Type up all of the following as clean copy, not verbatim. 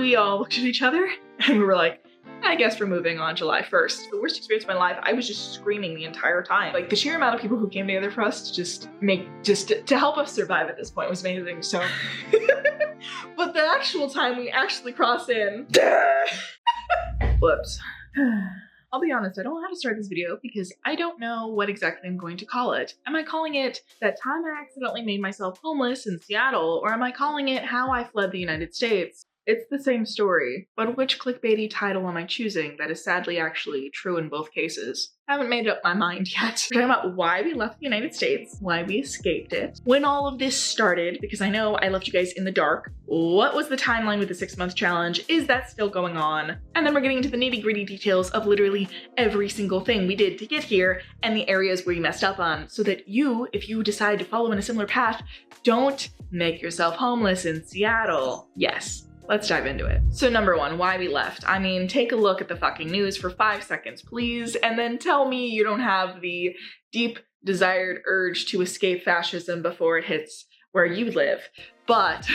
we all looked at each other and we were like, I guess we're moving on July 1st. The worst experience of my life. I was just screaming the entire time. Like the sheer amount of people who came together for us to help us survive at this point was amazing. So, but the actual time we actually cross in, whoops. I'll be honest, I don't know how to start this video because I don't know what exactly I'm going to call it. Am I calling it that time I accidentally made myself homeless in Seattle, or am I calling it how I fled the United States? It's the same story, but which clickbaity title am I choosing that is sadly actually true in both cases? I haven't made up my mind yet. We're talking about why we left the United States, why we escaped it, when all of this started, because I know I left you guys in the dark. What was the timeline with the 6-month challenge? Is that still going on? And then we're getting into the nitty-gritty details of literally every single thing we did to get here and the areas where you messed up on, so that you, if you decide to follow in a similar path, don't make yourself homeless in Seattle. Yes. Let's dive into it. So number one, why we left. I mean, take a look at the fucking news for 5 seconds, please, and then tell me you don't have the deep desired urge to escape fascism before it hits where you live. But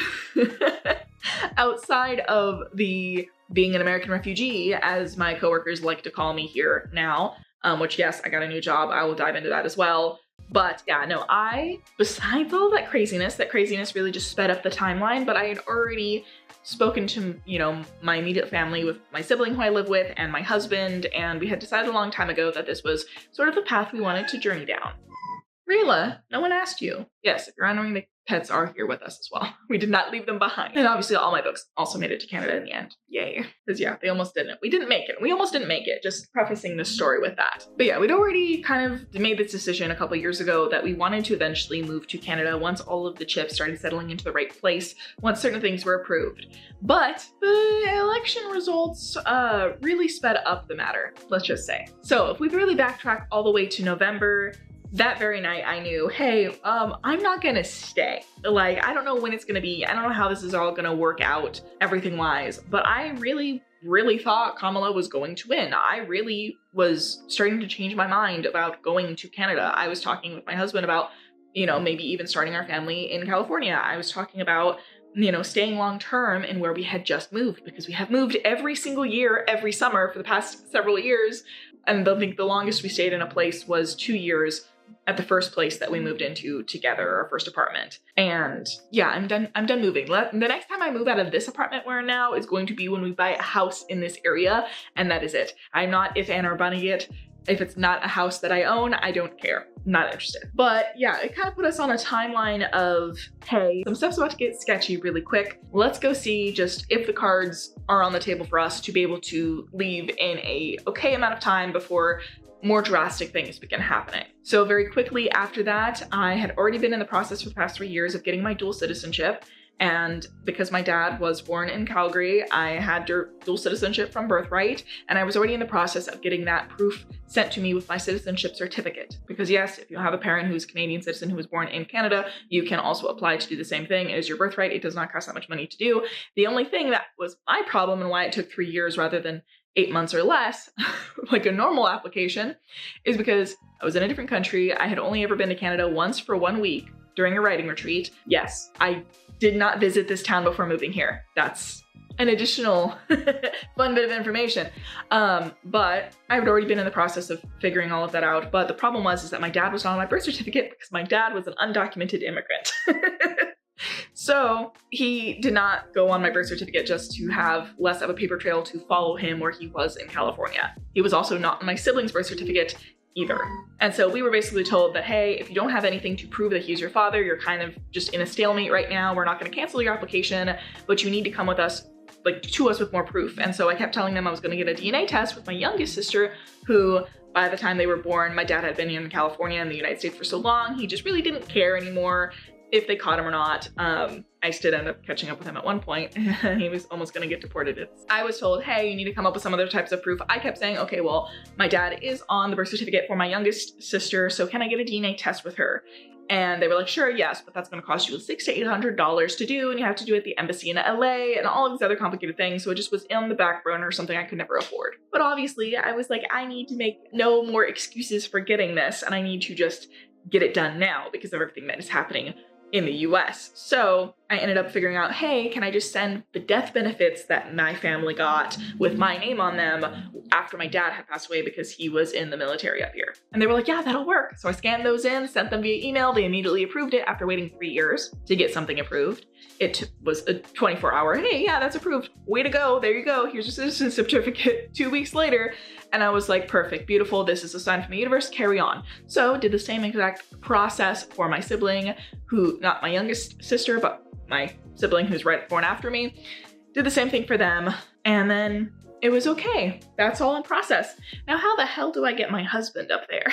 outside of the being an American refugee, as my coworkers like to call me here now, which yes, I got a new job. I will dive into that as well. But yeah, no, besides all that craziness really just sped up the timeline, but I had already spoken to, you know, my immediate family with my sibling who I live with and my husband, and we had decided a long time ago that this was sort of the path we wanted to journey down. Rila, no one asked you. Yes, if you're honoring the pets are here with us as well. We did not leave them behind. And obviously all my books also made it to Canada in the end. Yay. Because yeah, they almost didn't. We didn't make it. We almost didn't make it. Just prefacing this story with that. But yeah, we'd already kind of made this decision a couple years ago that we wanted to eventually move to Canada once all of the chips started settling into the right place, once certain things were approved. But the election results really sped up the matter, let's just say. So if we really backtrack all the way to November, that very night I knew, hey, I'm not gonna stay. Like, I don't know when it's gonna be. I don't know how this is all gonna work out everything wise, but I really thought Kamala was going to win. I really was starting to change my mind about going to Canada. I was talking with my husband about, you know, maybe even starting our family in California. I was talking about, you know, staying long term in where we had just moved, because we have moved every single year, every summer for the past several years. And I think the longest we stayed in a place was 2 years at the first place that we moved into together, our first apartment. And yeah, I'm done moving. The next time I move out of this apartment we're in now is going to be when we buy a house in this area, and that is it. I'm not if and or bunny it. If it's not a house that I own, I don't care. I'm not interested. But yeah, it kind of put us on a timeline of, hey, some stuff's about to get sketchy really quick. Let's go see just if the cards are on the table for us to be able to leave in a okay amount of time before more drastic things began happening. So very quickly after that, I had already been in the process for the past 3 years of getting my dual citizenship. And because my dad was born in Calgary, I had dual citizenship from birthright, and I was already in the process of getting that proof sent to me with my citizenship certificate. Because yes, if you have a parent who's a Canadian citizen who was born in Canada, you can also apply to do the same thing as your birthright. It does not cost that much money to do. The only thing that was my problem and why it took 3 years rather than 8 months or less, like a normal application, is because I was in a different country. I had only ever been to Canada once for 1 week during a writing retreat. Yes, I did not visit this town before moving here. That's an additional fun bit of information. But I had already been in the process of figuring all of that out. But the problem was that my dad was not on my birth certificate because my dad was an undocumented immigrant. So he did not go on my birth certificate just to have less of a paper trail to follow him where he was in California. He was also not on my sibling's birth certificate either. And so we were basically told that, hey, if you don't have anything to prove that he's your father, you're kind of just in a stalemate right now. We're not going to cancel your application, but you need to come with us, like to us with more proof. And so I kept telling them I was going to get a DNA test with my youngest sister, who by the time they were born, my dad had been in California and the United States for so long, he just really didn't care anymore if they caught him or not. I did end up catching up with him at one point. He was almost gonna get deported. I was told, hey, you need to come up with some other types of proof. I kept saying, okay, well, my dad is on the birth certificate for my youngest sister, so can I get a DNA test with her? And they were like, sure, yes, but that's gonna cost you $600 to $800 to do, and you have to do it at the embassy in LA and all of these other complicated things. So it just was on the back burner, something I could never afford. But obviously I was like, I need to make no more excuses for getting this, and I need to just get it done now because of everything that is happening in the US. So I ended up figuring out, hey, can I just send the death benefits that my family got with my name on them after my dad had passed away because he was in the military up here? And they were like, yeah, that'll work. So I scanned those in, sent them via email. They immediately approved it after waiting 3 years to get something approved. It was a 24-hour, hey, yeah, that's approved. Way to go. There you go. Here's your citizen certificate 2 weeks later. And I was like, perfect, beautiful. This is a sign from the universe. Carry on. So did the same exact process for my sibling, who, not my youngest sister, but my sibling who's right born after me. Did the same thing for them. And then it was okay. That's all in process. Now, how the hell do I get my husband up there?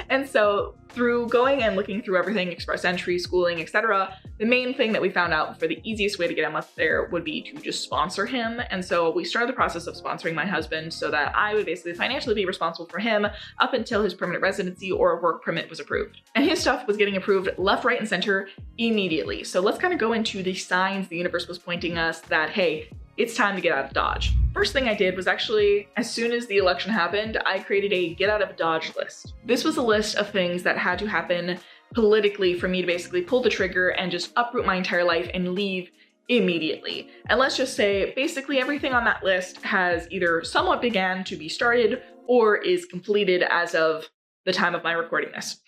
And so through going and looking through everything, express entry, schooling, etc., the main thing that we found out for the easiest way to get him up there would be to just sponsor him. And so we started the process of sponsoring my husband so that I would basically financially be responsible for him up until his permanent residency or work permit was approved. And his stuff was getting approved left, right, and center immediately. So let's kind of go into the signs the universe was pointing us that, hey, it's time to get out of Dodge. First thing I did was actually, as soon as the election happened, I created a get out of Dodge list. This was a list of things that had to happen politically for me to basically pull the trigger and just uproot my entire life and leave immediately. And let's just say basically everything on that list has either somewhat began to be started or is completed as of the time of my recording this.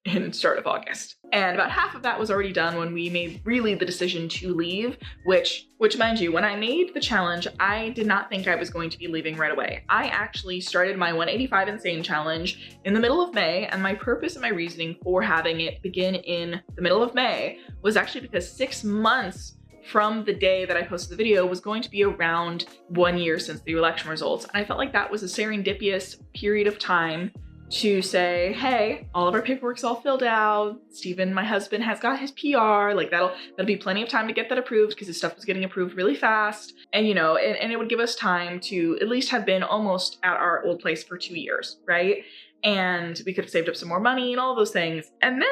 In start of August. And about half of that was already done when we made really the decision to leave, which mind you, when I made the challenge, I did not think I was going to be leaving right away. I actually started my 185 Insane challenge in the middle of May, and my purpose and my reasoning for having it begin in the middle of May was actually because 6 months from the day that I posted the video was going to be around 1 year since the election results. And I felt like that was a serendipitous period of time to say, hey, all of our paperwork's all filled out. Steven, my husband, has got his PR. Like that'll be plenty of time to get that approved because his stuff was getting approved really fast. And you know, and it would give us time to at least have been almost at our old place for 2 years, right? And we could have saved up some more money and all those things. And then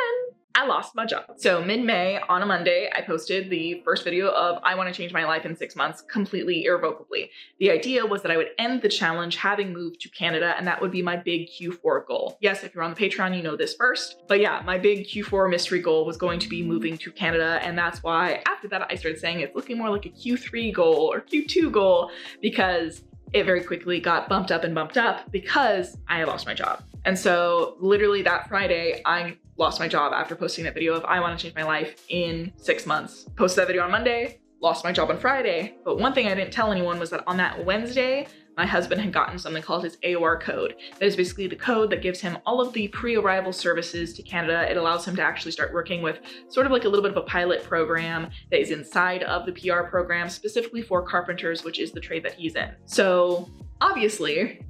I lost my job. So mid-May on a Monday, I posted the first video of I want to change my life in 6 months completely irrevocably. The idea was that I would end the challenge having moved to Canada, and that would be my big Q4 goal. Yes, if you're on the Patreon, you know this first. But yeah, my big Q4 mystery goal was going to be moving to Canada, and that's why after that I started saying it's looking more like a Q3 goal or Q2 goal, because it very quickly got bumped up because I had lost my job. And so literally that Friday, I lost my job after posting that video of I want to change my life in 6 months. Posted that video on Monday, lost my job on Friday. But one thing I didn't tell anyone was that on that Wednesday, my husband had gotten something called his AOR code. That is basically the code that gives him all of the pre-arrival services to Canada. It allows him to actually start working with sort of like a little bit of a pilot program that is inside of the PR program, specifically for carpenters, which is the trade that he's in. So obviously,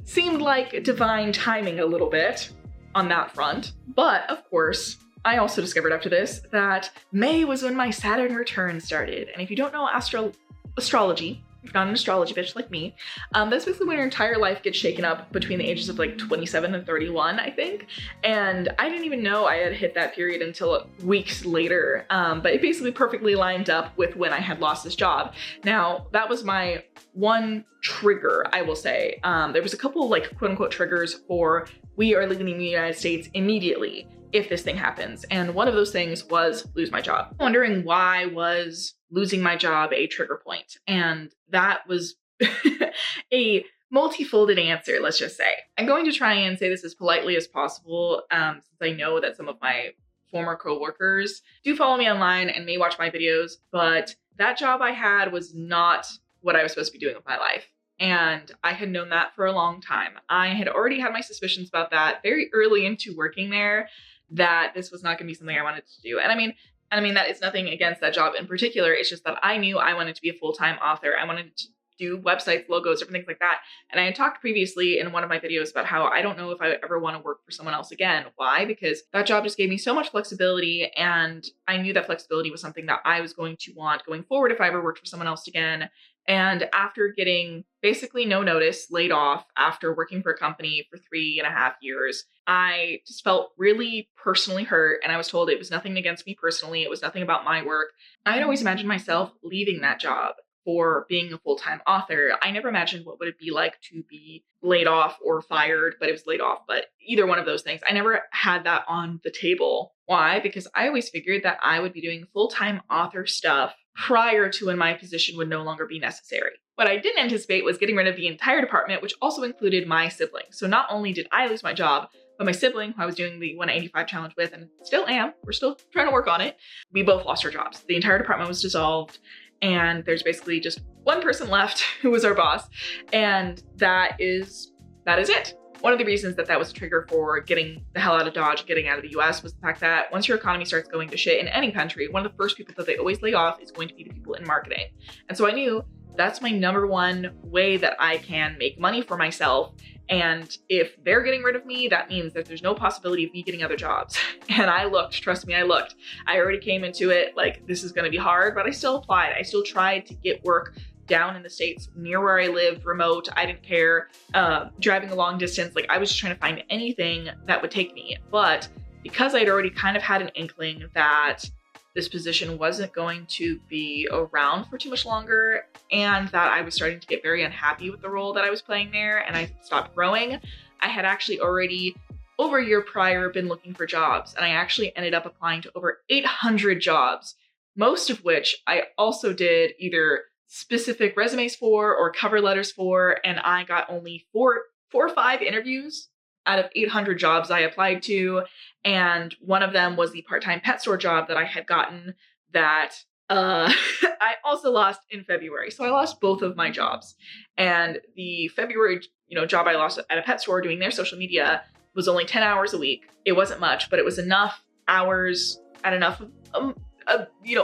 seemed like divine timing a little bit on that front. But of course, I also discovered after this that May was when my Saturn return started. And if you don't know astrology, if you're not an astrology bitch like me, that's basically when your entire life gets shaken up between the ages of like 27 and 31, I think. And I didn't even know I had hit that period until weeks later. But it basically perfectly lined up with when I had lost this job. Now, that was my one trigger, I will say. There was a couple like quote unquote triggers for we are leaving the United States immediately if this thing happens. And one of those things was lose my job. Wondering why was losing my job a trigger point? And that was a multifolded answer, let's just say. I'm going to try and say this as politely as possible, since I know that some of my former co-workers do follow me online and may watch my videos, but that job I had was not what I was supposed to be doing with my life. And I had known that for a long time. I had already had my suspicions about that very early into working there, that this was not going to be something I wanted to do. And I mean, that is nothing against that job in particular. It's just that I knew I wanted to be a full-time author. I wanted to do websites, logos, different things like that. And I had talked previously in one of my videos about how I don't know if I ever want to work for someone else again. Why? Because that job just gave me so much flexibility, and I knew that flexibility was something that I was going to want going forward if I ever worked for someone else again. And after getting basically no notice, laid off after working for a company for 3.5 years, I just felt really personally hurt. And I was told it was nothing against me personally. It was nothing about my work. I had always imagined myself leaving that job for being a full-time author, I never imagined what would it be like to be laid off or fired, but it was laid off. But either one of those things, I never had that on the table. Why? Because I always figured that I would be doing full-time author stuff prior to when my position would no longer be necessary. What I didn't anticipate was getting rid of the entire department, which also included my sibling. So not only did I lose my job, but my sibling, who I was doing the 185 challenge with, and still am, we're still trying to work on it, we both lost our jobs. The entire department was dissolved, and there's basically just one person left who was our boss, and that is it. One of the reasons that was a trigger for getting the hell out of Dodge, getting out of the US, was the fact that once your economy starts going to shit in any country, one of the first people that they always lay off is going to be the people in marketing. And so I knew that's my number one way that I can make money for myself. And if they're getting rid of me, that means that there's no possibility of me getting other jobs. And I looked, trust me, I looked. I already came into it like, this is gonna be hard, but I still applied. I still tried to get work down in the States near where I lived, remote. I didn't care, driving a long distance. Like, I was just trying to find anything that would take me. But because I'd already kind of had an inkling that this position wasn't going to be around for too much longer, and that I was starting to get very unhappy with the role that I was playing there, and I stopped growing, I had actually already, over a year prior, been looking for jobs, and I actually ended up applying to over 800 jobs, most of which I also did either specific resumes for or cover letters for, and I got only four or five interviews out of 800 jobs I applied to. And one of them was the part-time pet store job that I had gotten that I also lost in February. So I lost both of my jobs. And the February, job I lost at a pet store doing their social media was only 10 hours a week. It wasn't much, but it was enough hours at enough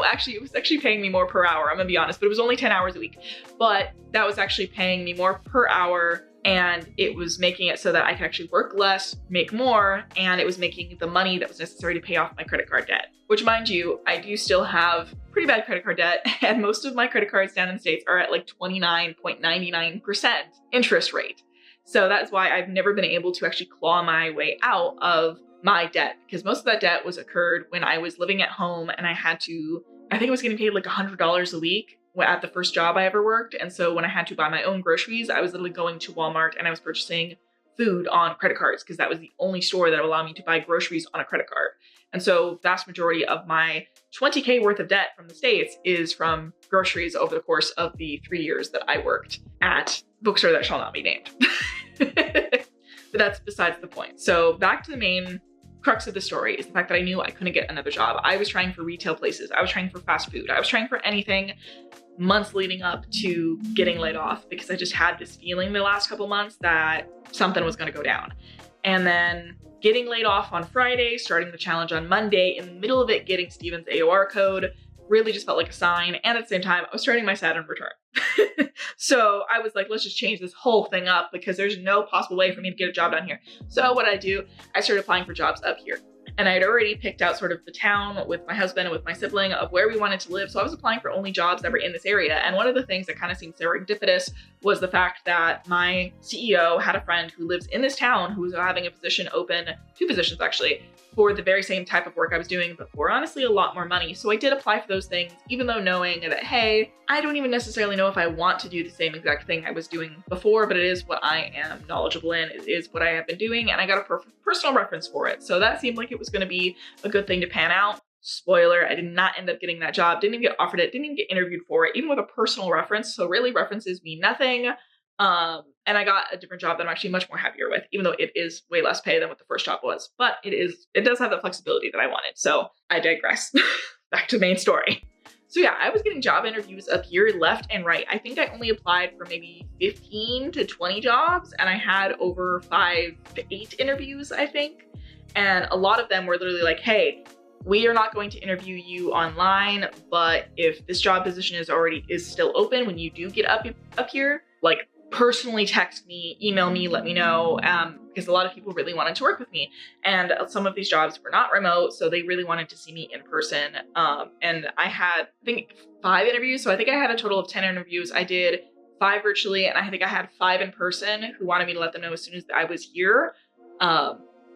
actually, it was actually paying me more per hour. I'm gonna be honest, but it was only 10 hours a week. But that was actually paying me more per hour, and it was making it so that I could actually work less, make more, and it was making the money that was necessary to pay off my credit card debt. Which, mind you, I do still have pretty bad credit card debt, and most of my credit cards down in the States are at like 29.99% interest rate. So that's why I've never been able to actually claw my way out of my debt, because most of that debt was occurred when I was living at home and I think I was getting paid like $100 a week at the first job I ever worked. And so when I had to buy my own groceries, I was literally going to Walmart and I was purchasing food on credit cards, because that was the only store that would allow me to buy groceries on a credit card. And so vast majority of my $20K worth of debt from the States is from groceries over the course of the 3 years that I worked at bookstore that shall not be named. But that's besides the point. So back to the main crux of the story is the fact that I knew I couldn't get another job. I was trying for retail places. I was trying for fast food. I was trying for anything months leading up to getting laid off, because I just had this feeling the last couple months that something was going to go down. And then getting laid off on Friday, starting the challenge on Monday, in the middle of it, getting Steven's AOR code really just felt like a sign. And at the same time, I was starting my Saturn return. So I was like, let's just change this whole thing up, because there's no possible way for me to get a job down here. So what I do, I started applying for jobs up here. And I had already picked out sort of the town with my husband and with my sibling of where we wanted to live. So I was applying for only jobs that were in this area. And one of the things that kind of seemed serendipitous was the fact that my CEO had a friend who lives in this town who was having a position open, 2 positions actually, for the very same type of work I was doing, but for honestly a lot more money. So I did apply for those things, even though knowing that, hey, I don't even necessarily know if I want to do the same exact thing I was doing before, but it is what I am knowledgeable in. It is what I have been doing, and I got a personal reference for it. So that seemed like it was going to be a good thing to pan out. Spoiler, I did not end up getting that job, didn't even get offered it, didn't even get interviewed for it, even with a personal reference. So really, references mean nothing. And I got a different job that I'm actually much more happier with, even though it is way less pay than what the first job was. But it does have the flexibility that I wanted. So I digress. Back to the main story. So yeah, I was getting job interviews up here left and right. I think I only applied for maybe 15 to 20 jobs, and I had over 5 to 8 interviews, I think. And a lot of them were literally like, hey, we are not going to interview you online, but if this job position is still open when you do get up here, like, personally text me, email me, let me know, because a lot of people really wanted to work with me. And some of these jobs were not remote, so they really wanted to see me in person. And I had, I think, 5 interviews. So I think I had a total of 10 interviews. I did 5 virtually, and I think I had 5 in person who wanted me to let them know as soon as I was here.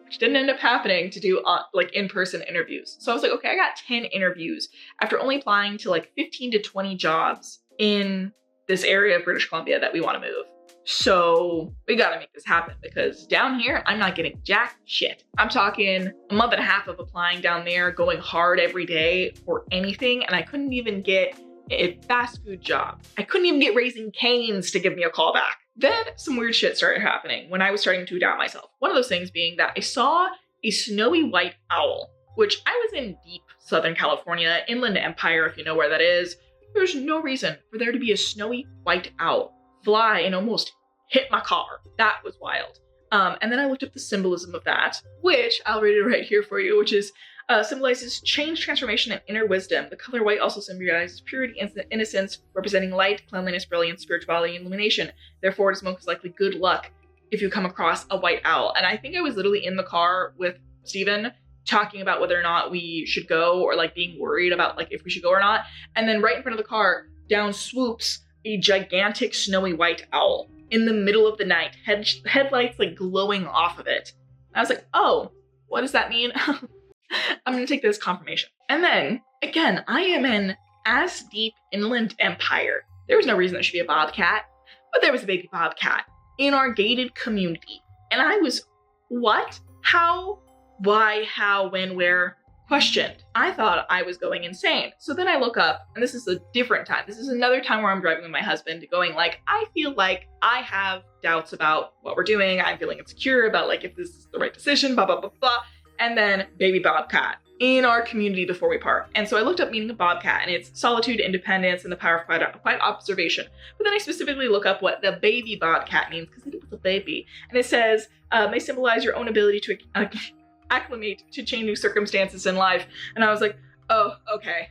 Which didn't end up happening to do like in-person interviews. So I was like, okay, I got 10 interviews after only applying to like 15 to 20 jobs. in this area of British Columbia that we want to move. So we gotta make this happen because down here, I'm not getting jack shit. I'm talking a month and a half of applying down there, going hard every day for anything, and I couldn't even get a fast food job. I couldn't even get Raising Cane's to give me a call back. Then some weird shit started happening when I was starting to doubt myself. One of those things being that I saw a snowy white owl, which I was in deep Southern California, Inland Empire, if you know where that is. There's no reason for there to be a snowy white owl fly and almost hit my car. That was wild. And then I looked up the symbolism of that, which I'll read it right here for you, which is symbolizes change, transformation, and inner wisdom. The color white also symbolizes purity and innocence, representing light, cleanliness, brilliance, spirituality, and illumination. Therefore, it is most likely good luck if you come across a white owl. And I think I was literally in the car with Steven talking about whether or not we should go, or like being worried about like if we should go or not. And then right in front of the car, down swoops a gigantic snowy white owl in the middle of the night, headlights like glowing off of it. And I was like, oh, what does that mean? I'm gonna take this confirmation. And then again, I am in as deep Inland Empire. There was no reason there should be a bobcat, but there was a baby bobcat in our gated community. And I was, what? How? Why? How? When? Where? Questioned. I thought I was going insane. So then I look up, and this is a different time. This is another time where I'm driving with my husband going like, I feel like I have doubts about what we're doing. I'm feeling insecure about like if this is the right decision, blah, blah, blah, blah. And then baby bobcat in our community before we park. And so I looked up meaning of bobcat, and it's solitude, independence, and the power of quiet observation. But then I specifically look up what the baby bobcat means because it was a baby. And it says, may symbolize your own ability to acclimate to changing circumstances in life. And I was like, oh, okay.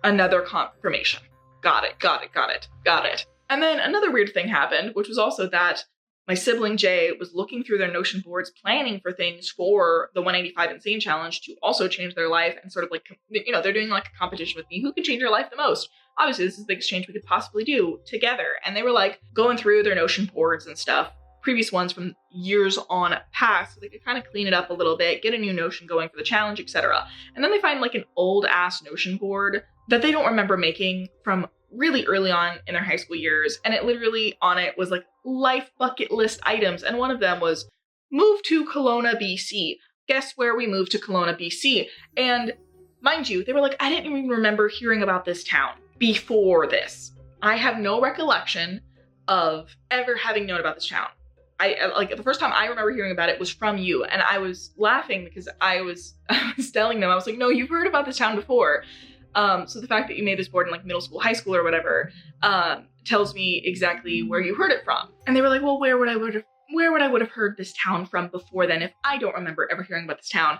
Another confirmation. Got it. And then another weird thing happened, which was also that my sibling Jay was looking through their Notion boards, planning for things for the 185 Insane Challenge to also change their life, and sort of like, you know, they're doing like a competition with me. Who could change your life the most? Obviously, this is the biggest change we could possibly do together. And they were like going through their Notion boards and stuff, previous ones from years on past, so they could kind of clean it up a little bit, get a new Notion going for the challenge, etc. And then they find like an old ass Notion board that they don't remember making from really early on in their high school years. And it literally on it was like life bucket list items. And one of them was move to Kelowna, BC. Guess where we moved to Kelowna, BC. And mind you, they were like, I didn't even remember hearing about this town before this. I have no recollection of ever having known about this town. I like the first time I remember hearing about it was from you. And I was laughing because I was telling them, I was like, no, you've heard about this town before. So the fact that you made this board in like middle school, high school, or whatever, tells me exactly where you heard it from. And they were like, well, where would I would have heard this town from before then if I don't remember ever hearing about this town?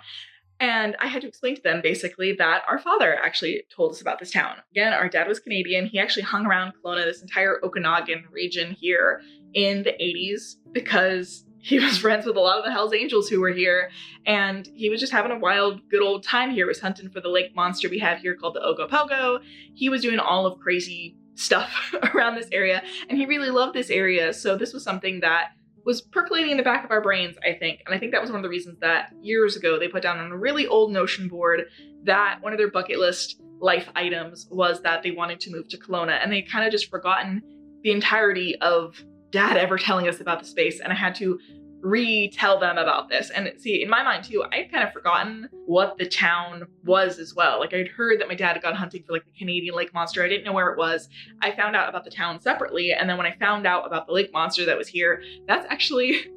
And I had to explain to them basically that our father actually told us about this town. Again, our dad was Canadian. He actually hung around Kelowna, this entire Okanagan region here in the 80s because he was friends with a lot of the Hells Angels who were here, and he was just having a wild, good old time here. He was hunting for the lake monster we have here called the Ogopogo. He was doing all of crazy stuff around this area, and he really loved this area. So this was something that was percolating in the back of our brains, I think. And I think that was one of the reasons that years ago they put down on a really old Notion board that one of their bucket list life items was that they wanted to move to Kelowna, and they kind of just forgotten the entirety of Dad ever telling us about the space, and I had to retell them about this. And see, in my mind too, I had kind of forgotten what the town was as well. Like I'd heard that my dad had gone hunting for like the Canadian lake monster. I didn't know where it was. I found out about the town separately, and then when I found out about the lake monster that was here, that's actually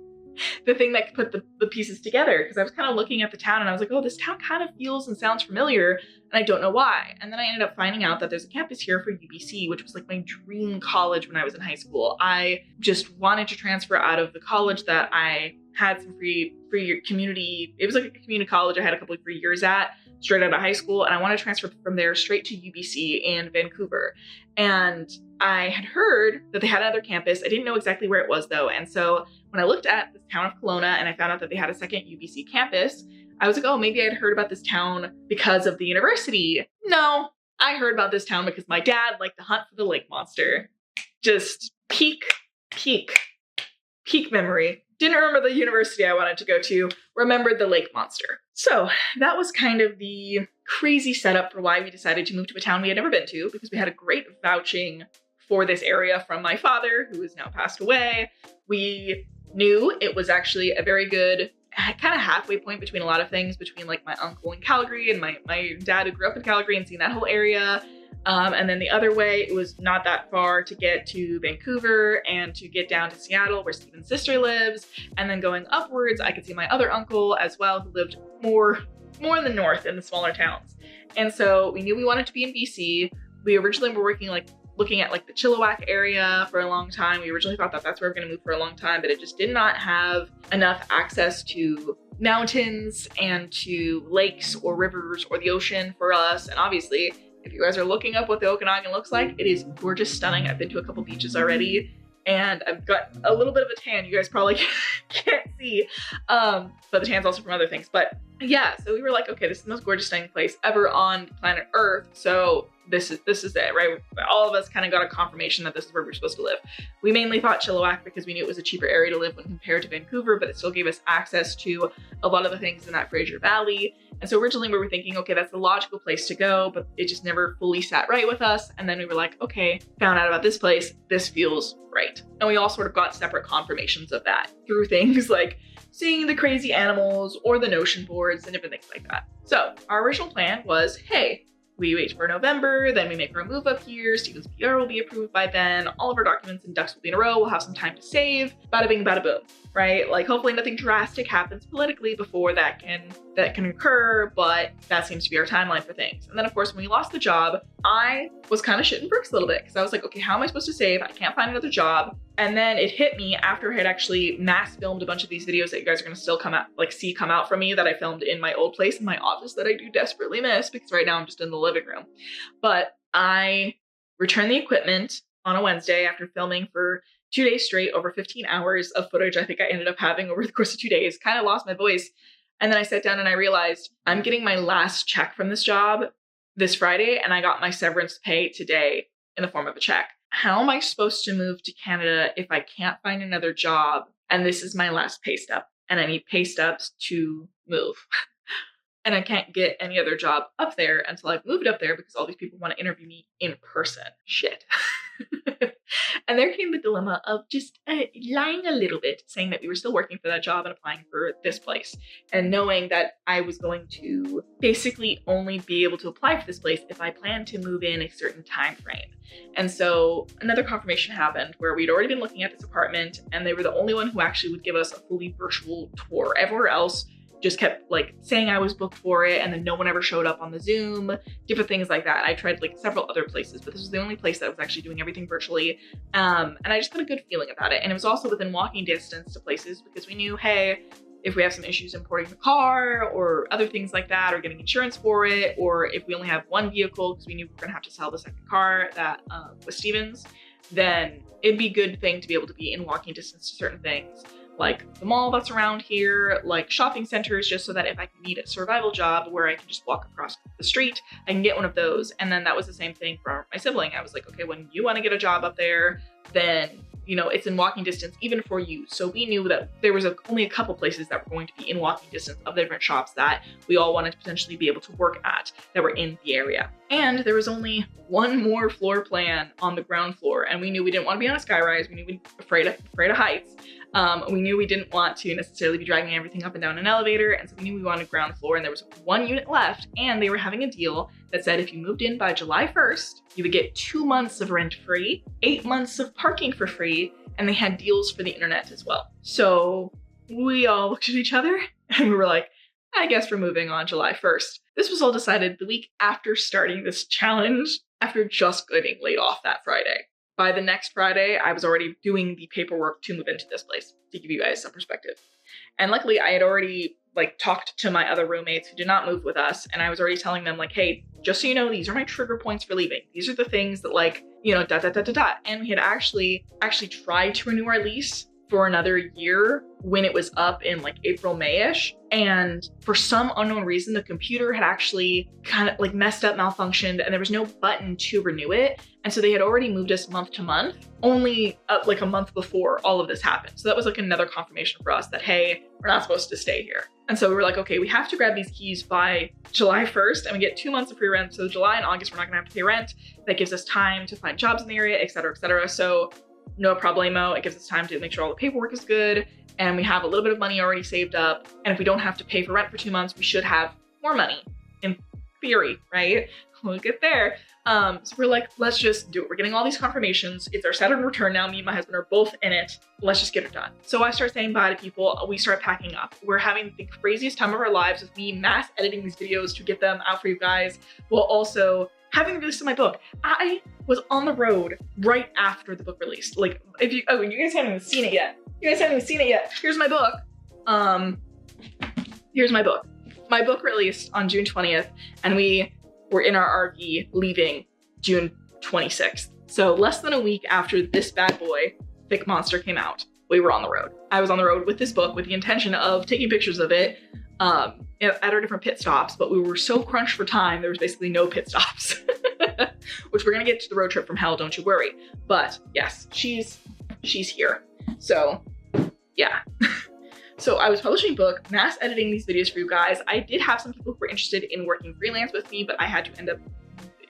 the thing that put the pieces together, because I was kind of looking at the town and I was like, oh, this town kind of feels and sounds familiar, and I don't know why. And then I ended up finding out that there's a campus here for UBC, which was like my dream college when I was in high school. I just wanted to transfer out of the college that I had some free community. It was like a community college I had a couple of free years at straight out of high school, and I wanted to transfer from there straight to UBC in Vancouver. And I had heard that they had another campus. I didn't know exactly where it was though. And so when I looked at the town of Kelowna and I found out that they had a second UBC campus, I was like, oh, maybe I'd heard about this town because of the university. No, I heard about this town because my dad liked to hunt for the lake monster. Just peak memory. Didn't remember the university I wanted to go to, remembered the lake monster. So that was kind of the crazy setup for why we decided to move to a town we had never been to, because we had a great vouching for this area from my father, who is now passed away. We knew it was actually a very good kind of halfway point between a lot of things, between like my uncle in Calgary and my dad who grew up in Calgary and seeing that whole area. And then the other way, it was not that far to get to Vancouver and to get down to Seattle where Steven's sister lives. And then going upwards, I could see my other uncle as well, who lived more in the north in the smaller towns. And so we knew we wanted to be in BC. We originally were looking at like the Chilliwack area for a long time. We originally thought that that's where we're gonna move for a long time, but it just did not have enough access to mountains and to lakes or rivers or the ocean for us. And obviously, if you guys are looking up what the Okanagan looks like, it is gorgeous, stunning. I've been to a couple beaches already and I've got a little bit of a tan. You guys probably can't see, but the tan's also from other things. But yeah, so we were like, okay, this is the most gorgeous, stunning place ever on planet Earth. So this is it, right? All of us kind of got a confirmation that this is where we're supposed to live. We mainly thought Chilliwack because we knew it was a cheaper area to live when compared to Vancouver, but it still gave us access to a lot of the things in that Fraser Valley. And so originally we were thinking, okay, that's the logical place to go, but it just never fully sat right with us. And then we were like, okay, found out about this place. This feels right. And we all sort of got separate confirmations of that through things like seeing the crazy animals or the notion boards and different things like that. So our original plan was, hey, we wait for November, then we make our move up here, Steven's PR will be approved by then, all of our documents and ducks will be in a row, we'll have some time to save, bada bing, bada boom, right? Like hopefully nothing drastic happens politically before that can occur, but that seems to be our timeline for things. And then of course, when we lost the job, I was kind of shitting bricks a little bit because I was like, okay, how am I supposed to save? I can't find another job. And then it hit me after I had actually mass filmed a bunch of these videos that you guys are gonna still come out from me that I filmed in my old place in my office that I do desperately miss because right now I'm just in the living room. But I returned the equipment on a Wednesday after filming for 2 days straight, over 15 hours of footage I think I ended up having over the course of 2 days, kind of lost my voice. And then I sat down and I realized I'm getting my last check from this job this Friday and I got my severance pay today in the form of a check. How am I supposed to move to Canada if I can't find another job? And this is my last pay stub and I need pay stubs to move. And I can't get any other job up there until I've moved up there because all these people want to interview me in person. Shit. And there came the dilemma of just lying a little bit, saying that we were still working for that job and applying for this place. And knowing that I was going to basically only be able to apply for this place if I planned to move in a certain time frame. And so another confirmation happened where we'd already been looking at this apartment and they were the only one who actually would give us a fully virtual tour. Everywhere else just kept like saying I was booked for it and then no one ever showed up on the Zoom, different things like that. I tried like several other places, but this was the only place that was actually doing everything virtually. And I just got a good feeling about it. And it was also within walking distance to places because we knew, hey, if we have some issues importing the car or other things like that, or getting insurance for it, or if we only have one vehicle because we knew we were gonna have to sell the second car that was Steven's, then it'd be a good thing to be able to be in walking distance to certain things, like the mall that's around here, like shopping centers, just so that if I need a survival job where I can just walk across the street, I can get one of those. And then that was the same thing for my sibling. I was like, okay, when you want to get a job up there, then, you know, it's in walking distance even for you. So we knew that there was only a couple places that were going to be in walking distance of the different shops that we all wanted to potentially be able to work at that were in the area. And there was only one more floor plan on the ground floor. And we knew we didn't want to be on a skyrise. We knew we were afraid of heights. We knew we didn't want to necessarily be dragging everything up and down an elevator. And so we knew we wanted ground floor and there was one unit left and they were having a deal that said if you moved in by July 1st, you would get 2 months of rent free, 8 months of parking for free, and they had deals for the internet as well. So we all looked at each other and we were like, I guess we're moving on July 1st. This was all decided the week after starting this challenge, after just getting laid off that Friday. By the next Friday, I was already doing the paperwork to move into this place, to give you guys some perspective. And luckily I had already talked to my other roommates who did not move with us. And I was already telling them like, hey, just so you know, these are my trigger points for leaving. These are the things that And we had actually tried to renew our lease for another year when it was up in like April, May-ish. And for some unknown reason, the computer had actually kind of like messed up, malfunctioned, and there was no button to renew it. And so they had already moved us month to month, only like a month before all of this happened. So that was like another confirmation for us that, hey, we're not supposed to stay here. And so we were like, okay, we have to grab these keys by July 1st, and we get 2 months of free rent. So July and August, we're not gonna have to pay rent. That gives us time to find jobs in the area, et cetera, et cetera. So no problemo. It gives us time to make sure all the paperwork is good, and we have a little bit of money already saved up. And if we don't have to pay for rent for 2 months, we should have more money in theory, right? We'll get there. So we're like, let's just do it. We're getting all these confirmations. It's our Saturn return now. Me and my husband are both in it. Let's just get it done. So I start saying bye to people. We start packing up. We're having the craziest time of our lives with me mass editing these videos to get them out for you guys, while also having the release of my book. I was on the road right after the book released. Like, if you, oh, you guys haven't even seen it yet. You guys haven't even seen it yet. Here's my book. Here's my book. My book released on June 20th, and we were in our RV leaving June 26th. So less than a week after this bad boy, Thick Monster, came out, we were on the road. I was on the road with this book with the intention of taking pictures of it at our different pit stops, but we were so crunched for time, there was basically no pit stops, which we're gonna get to the road trip from hell, don't you worry. But yes, she's here. So yeah. So I was publishing a book, mass editing these videos for you guys. I did have some people who were interested in working freelance with me, but I had to end up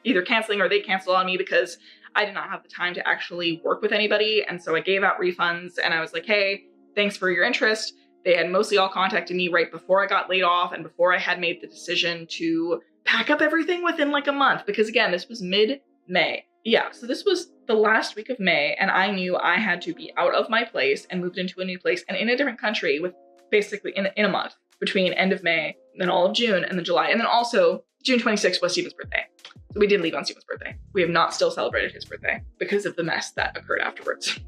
either canceling or they canceled on me because I did not have the time to actually work with anybody. And so I gave out refunds and I was like, hey, thanks for your interest. They had mostly all contacted me right before I got laid off and before I had made the decision to pack up everything within like a month, because again, this was mid-May. Yeah, so this was the last week of May, and I knew I had to be out of my place and moved into a new place and in a different country with basically in a month between end of May, then all of June, and then July. And then also June 26th was Steven's birthday. So we did leave on Steven's birthday. We have not still celebrated his birthday because of the mess that occurred afterwards.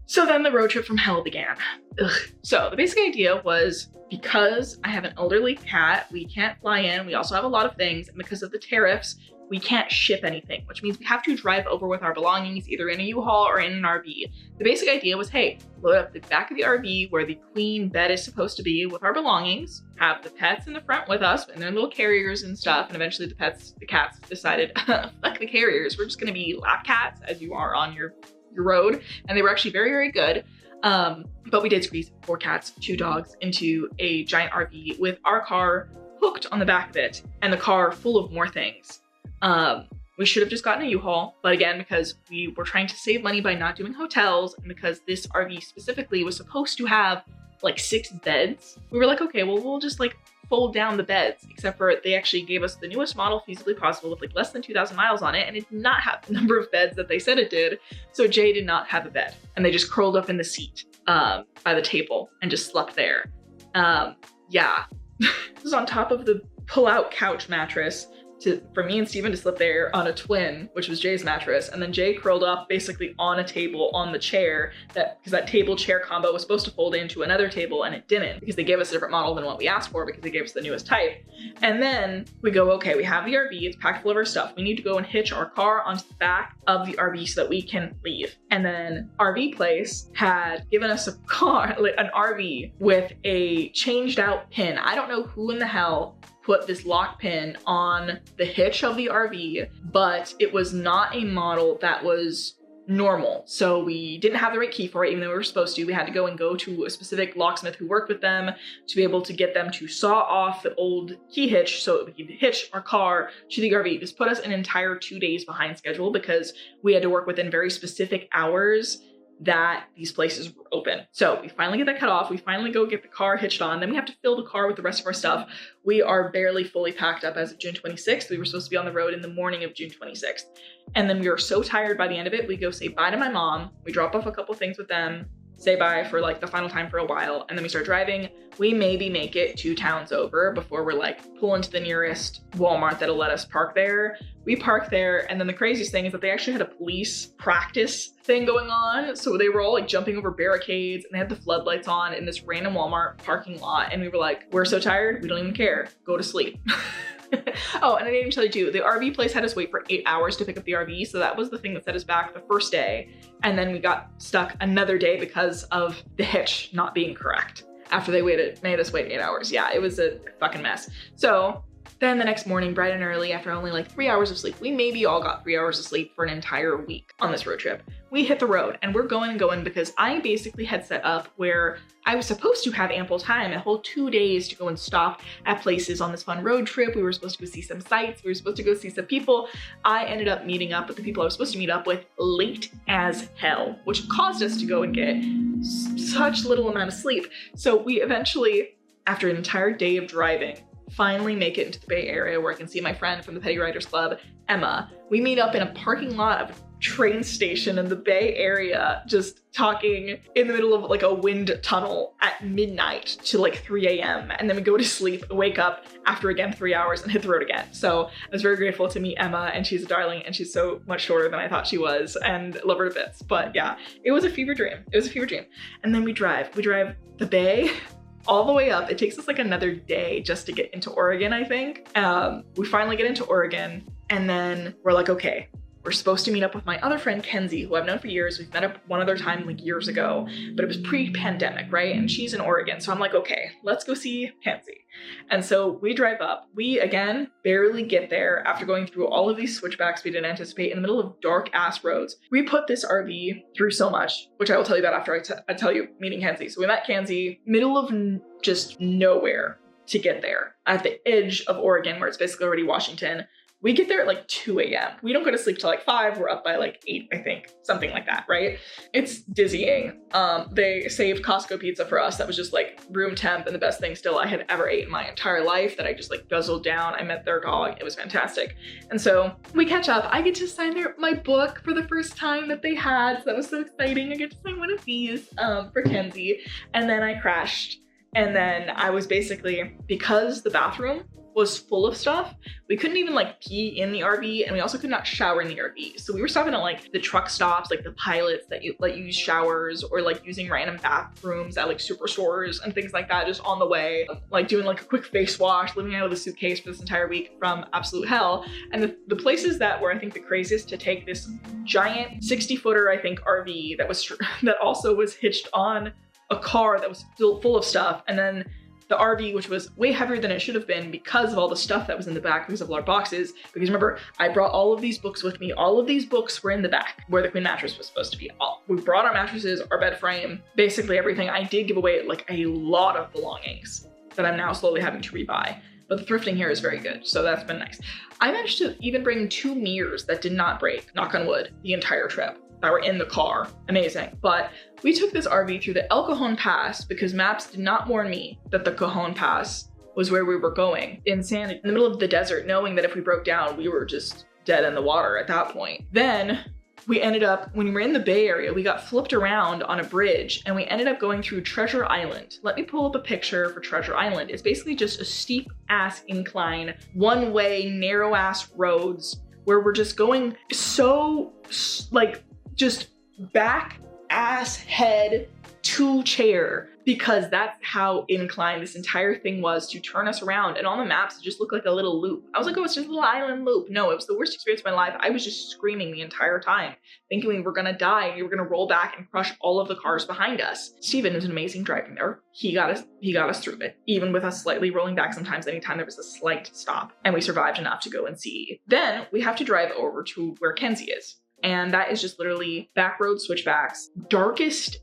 So then the road trip from hell began. Ugh. So the basic idea was, because I have an elderly cat, we can't fly in. We also have a lot of things, and because of the tariffs, we can't ship anything, which means we have to drive over with our belongings either in a U-Haul or in an RV. The basic idea was, hey, load up the back of the RV where the queen bed is supposed to be with our belongings, have the pets in the front with us in their little carriers and stuff, and eventually the cats decided, fuck the carriers, we're just gonna be lap cats as you are on your road. And they were actually very, very good. But we did squeeze 4 cats, 2 dogs into a giant RV with our car hooked on the back of it and the car full of more things. We should have just gotten a U-Haul, but again, because we were trying to save money by not doing hotels, and because this RV specifically was supposed to have like 6 beds, we were like, okay, well, we'll just like fold down the beds, except for they actually gave us the newest model feasibly possible with like less than 2,000 miles on it, and it did not have the number of beds that they said it did. So Jay did not have a bed, and they just curled up in the seat by the table and just slept there. Yeah, this was on top of the pull-out couch mattress for me and Steven to sleep there on a twin, which was Jay's mattress, and then Jay curled up basically on a table on the chair, because that table chair combo was supposed to fold into another table and it didn't, because they gave us a different model than what we asked for, because they gave us the newest type. And then we go, okay, we have the RV, it's packed full of our stuff. We need to go and hitch our car onto the back of the RV so that we can leave. And then RV Place had given us a car, like an RV with a changed out pin. I don't know who in the hell put this lock pin on the hitch of the RV, but it was not a model that was normal. So we didn't have the right key for it, even though we were supposed to. We had to go to a specific locksmith who worked with them to be able to get them to saw off the old key hitch so that we could hitch our car to the RV. This put us an entire 2 days behind schedule because we had to work within very specific hours that these places were open. So we finally get that cut off. We finally go get the car hitched on. Then we have to fill the car with the rest of our stuff. We are barely fully packed up as of June 26th. We were supposed to be on the road in the morning of June 26th. And then we were so tired by the end of it, we go say bye to my mom. We drop off a couple things with them, say bye for like the final time for a while, and then we start driving. We maybe make it 2 towns over before we're like pull into the nearest Walmart that'll let us park there. We park there, and then the craziest thing is that they actually had a police practice thing going on. So they were all like jumping over barricades, and they had the floodlights on in this random Walmart parking lot. And we were like, we're so tired, we don't even care, go to sleep. Oh, and I didn't even tell you too, the RV place had us wait for 8 hours to pick up the RV. So that was the thing that set us back the first day. And then we got stuck another day because of the hitch not being correct. After they made us wait 8 hours. Yeah, it was a fucking mess. So then the next morning, bright and early, after only like 3 hours of sleep, we maybe all got 3 hours of sleep for an entire week on this road trip. We hit the road and we're going because I basically had set up where I was supposed to have ample time, a whole 2 days to go and stop at places on this fun road trip. We were supposed to go see some sights. We were supposed to go see some people. I ended up meeting up with the people I was supposed to meet up with late as hell, which caused us to go and get such little amount of sleep. So we eventually, after an entire day of driving, finally make it into the Bay Area where I can see my friend from the Petty Riders Club, Emma. We meet up in a parking lot of a train station in the Bay Area, just talking in the middle of like a wind tunnel at midnight to like 3 a.m. And then we go to sleep, wake up after again 3 hours and hit the road again. So I was very grateful to meet Emma, and she's a darling and she's so much shorter than I thought she was, and love her to bits. But yeah, it was a fever dream. It was a fever dream. And then we drive the Bay all the way up. It takes us like another day just to get into Oregon, I think. We finally get into Oregon, and then we're like, okay, we're supposed to meet up with my other friend, Kenzie, who I've known for years. We've met up one other time like years ago, but it was pre-pandemic, right? And she's in Oregon. So I'm like, okay, let's go see Kenzie. And so we drive up. We, again, barely get there after going through all of these switchbacks we didn't anticipate in the middle of dark ass roads. We put this RV through so much, which I will tell you about after I tell you meeting Kenzie. So we met Kenzie, middle of just nowhere to get there, at the edge of Oregon, where it's basically already Washington. We get there at like 2 a.m. We don't go to sleep till like 5. We're up by like 8, I think. Something like that, right? It's dizzying. They saved Costco pizza for us. That was just like room temp and the best thing still I had ever ate in my entire life that I just like guzzled down. I met their dog. It was fantastic. And so we catch up. I get to sign my book for the first time that they had. So that was so exciting. I get to sign one of these for Kenzie. And then I crashed. And then I was basically, because the bathroom was full of stuff, we couldn't even like pee in the RV, and we also could not shower in the RV. So we were stopping at like the truck stops, like the pilots that let you use showers, or like using random bathrooms at like superstores and things like that, just on the way, like doing like a quick face wash, living out of the suitcase for this entire week from absolute hell. And the places that were, I think, the craziest to take this giant 60-footer, I think, RV that also was hitched on a car that was still full of stuff, and then the RV, which was way heavier than it should have been because of all the stuff that was in the back, because of all our boxes. Because remember, I brought all of these books with me. All of these books were in the back where the queen mattress was supposed to be. We brought our mattresses, our bed frame, basically everything. I did give away like a lot of belongings that I'm now slowly having to rebuy. But the thrifting here is very good, so that's been nice. I managed to even bring 2 mirrors that did not break, knock on wood, the entire trip, that were in the car. Amazing. But we took this RV through the El Cajon Pass because maps did not warn me that the Cajon Pass was where we were going. In the middle of the desert, knowing that if we broke down, we were just dead in the water at that point. Then we ended up, when we were in the Bay Area, we got flipped around on a bridge and we ended up going through Treasure Island. Let me pull up a picture for Treasure Island. It's basically just a steep ass incline, one-way, narrow ass roads where we're just going so like just back ass head to chair, because that's how inclined this entire thing was to turn us around. And on the maps, it just looked like a little loop. I was like, oh, it's just a little island loop. No, it was the worst experience of my life. I was just screaming the entire time, thinking we were gonna die and we were gonna roll back and crush all of the cars behind us. Steven was an amazing driving there. He got us through it, even with us slightly rolling back sometimes anytime there was a slight stop, and we survived enough to go and see. Then we have to drive over to where Kenzie is. And that is just literally back road switchbacks, darkest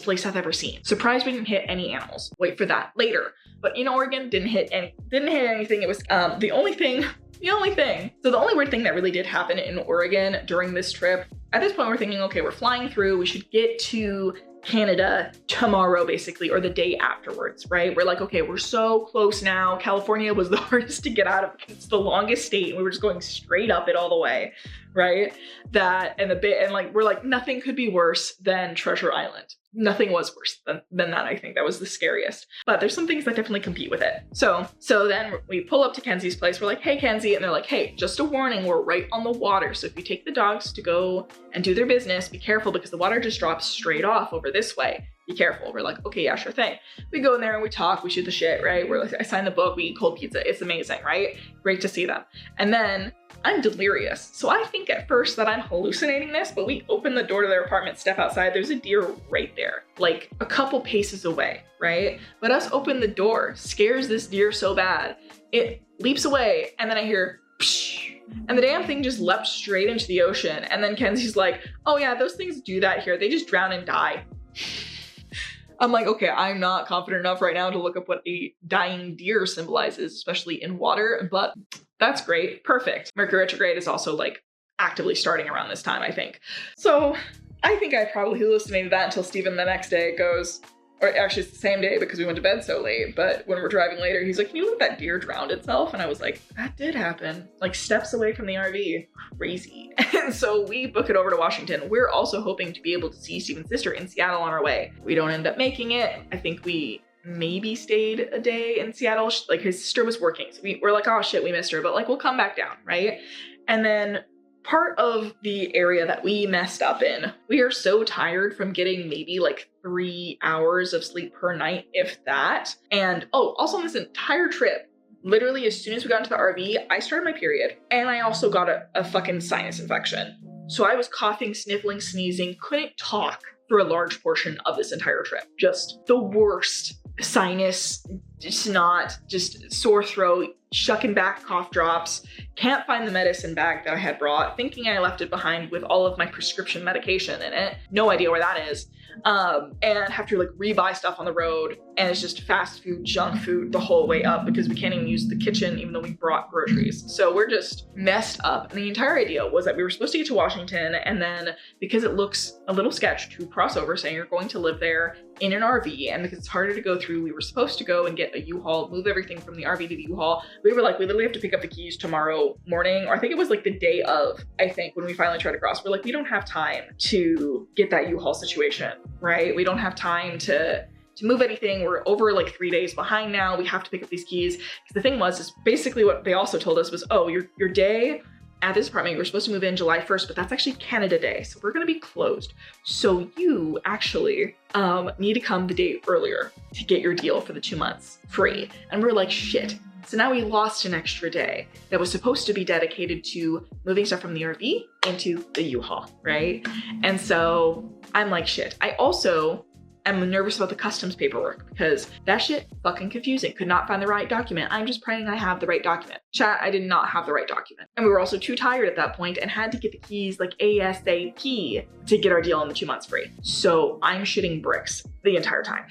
place I've ever seen. Surprised we didn't hit any animals. Wait for that later. But in Oregon, didn't hit anything. It was the only thing. So the only weird thing that really did happen in Oregon during this trip, at this point we're thinking, okay, we're flying through, we should get to Canada tomorrow, basically, or the day afterwards, right? We're like, okay, we're so close now. California was the hardest to get out of. It's the longest state, and we were just going straight up it all the way, right? And like, we're like, nothing could be worse than Treasure Island. Nothing was worse than that. I think that was the scariest. But there's some things that definitely compete with it. So then we pull up to Kenzie's place. We're like, hey, Kenzie. And they're like, hey, just a warning, we're right on the water. So if you take the dogs to go and do their business, be careful because the water just drops straight off over this way. be careful. We're like, okay, yeah, sure thing. We go in there and we talk, we shoot the shit, right? We're like, I sign the book, we eat cold pizza. It's amazing, right? Great to see them. And then I'm delirious. So I think at first that I'm hallucinating this, but we open the door to their apartment, step outside, there's a deer right there, like a couple paces away, right? But us open the door scares this deer so bad. It leaps away, and then I hear, psh, and the damn thing just leapt straight into the ocean. And then Kenzie's like, oh yeah, those things do that here. They just drown and die. I'm like, okay, I'm not confident enough right now to look up what a dying deer symbolizes, especially in water, but that's great. Perfect. Mercury retrograde is also like actively starting around this time, I think. So I think I probably hallucinated that until Steven the next day goes, or actually it's the same day because we went to bed so late, but when we're driving later, he's like, can you look, that deer drowned itself? And I was like, that did happen. Like steps away from the RV. Crazy. And so we book it over to Washington. We're also hoping to be able to see Steven's sister in Seattle on our way. We don't end up making it. I think we maybe stayed a day in Seattle. Like his sister was working. So we're like, oh shit, we missed her, but like we'll come back down, right? And then part of the area that we messed up in, we are so tired from getting maybe like 3 hours of sleep per night, if that. And oh, also on this entire trip, literally as soon as we got into the RV, I started my period and I also got a fucking sinus infection. So I was coughing, sniffling, sneezing, couldn't talk for a large portion of this entire trip. Just the worst. Sinus, snot, just sore throat, shucking back cough drops. Can't find the medicine bag that I had brought, thinking I left it behind with all of my prescription medication in it. No idea where that is. And have to like rebuy stuff on the road. And it's just fast food, junk food the whole way up because we can't even use the kitchen even though we brought groceries. So we're just messed up. And the entire idea was that we were supposed to get to Washington, and then because it looks a little sketch to cross over saying you're going to live there in an RV, and because it's harder to go through, we were supposed to go and get a U-Haul, move everything from the RV to the U-Haul. We were like, we literally have to pick up the keys tomorrow morning, or I think it was like the day of, I think, when we finally tried to cross. We're like, we don't have time to get that U-Haul situation, right? We don't have time to move anything. We're over like 3 days behind now. We have to pick up these keys. Because the thing was, is basically what they also told us was, oh, your day at this apartment, you were supposed to move in July 1st, but that's actually Canada Day. So we're going to be closed. So you actually need to come the day earlier to get your deal for the 2 months free. And we're like, shit. So now we lost an extra day that was supposed to be dedicated to moving stuff from the RV into the U-Haul, right? And so I'm like, shit. I also am nervous about the customs paperwork because that shit fucking confusing. Could not find the right document. I'm just praying I have the right document. Chat, I did not have the right document. And we were also too tired at that point and had to get the keys like ASAP to get our deal on the 2 months free. So I'm shitting bricks the entire time.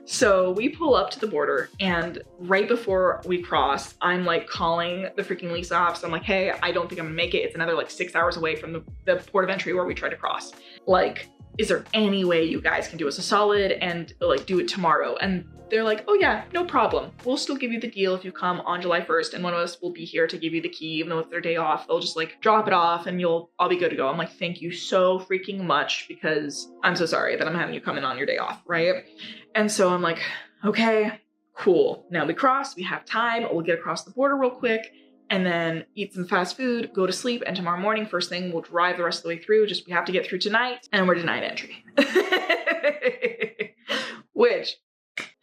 So we pull up to the border, and right before we cross, I'm like calling the freaking lease office. I'm like, hey, I don't think I'm gonna make it. It's another like 6 hours away from the port of entry where we try to cross. Like, is there any way you guys can do us a solid and like do it tomorrow? And they're like, oh yeah, no problem. We'll still give you the deal if you come on July 1st, and one of us will be here to give you the key, even though it's their day off. They'll just like drop it off and I'll be good to go. I'm like, thank you so freaking much, because I'm so sorry that I'm having you come in on your day off, right? And so I'm like, okay, cool. Now we cross, we have time. We'll get across the border real quick and then eat some fast food, go to sleep, and tomorrow morning, first thing, we'll drive the rest of the way through. Just we have to get through tonight, and we're denied entry. Which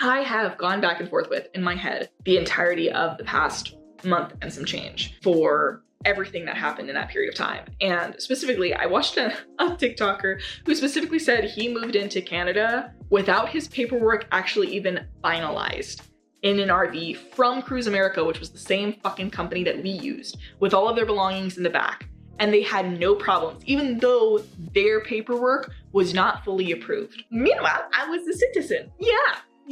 I have gone back and forth with in my head the entirety of the past month and some change for everything that happened in that period of time. And specifically, I watched a TikToker who specifically said he moved into Canada without his paperwork actually even finalized in an RV from Cruise America, which was the same fucking company that we used, with all of their belongings in the back. And they had no problems, even though their paperwork was not fully approved. Meanwhile, I was a citizen.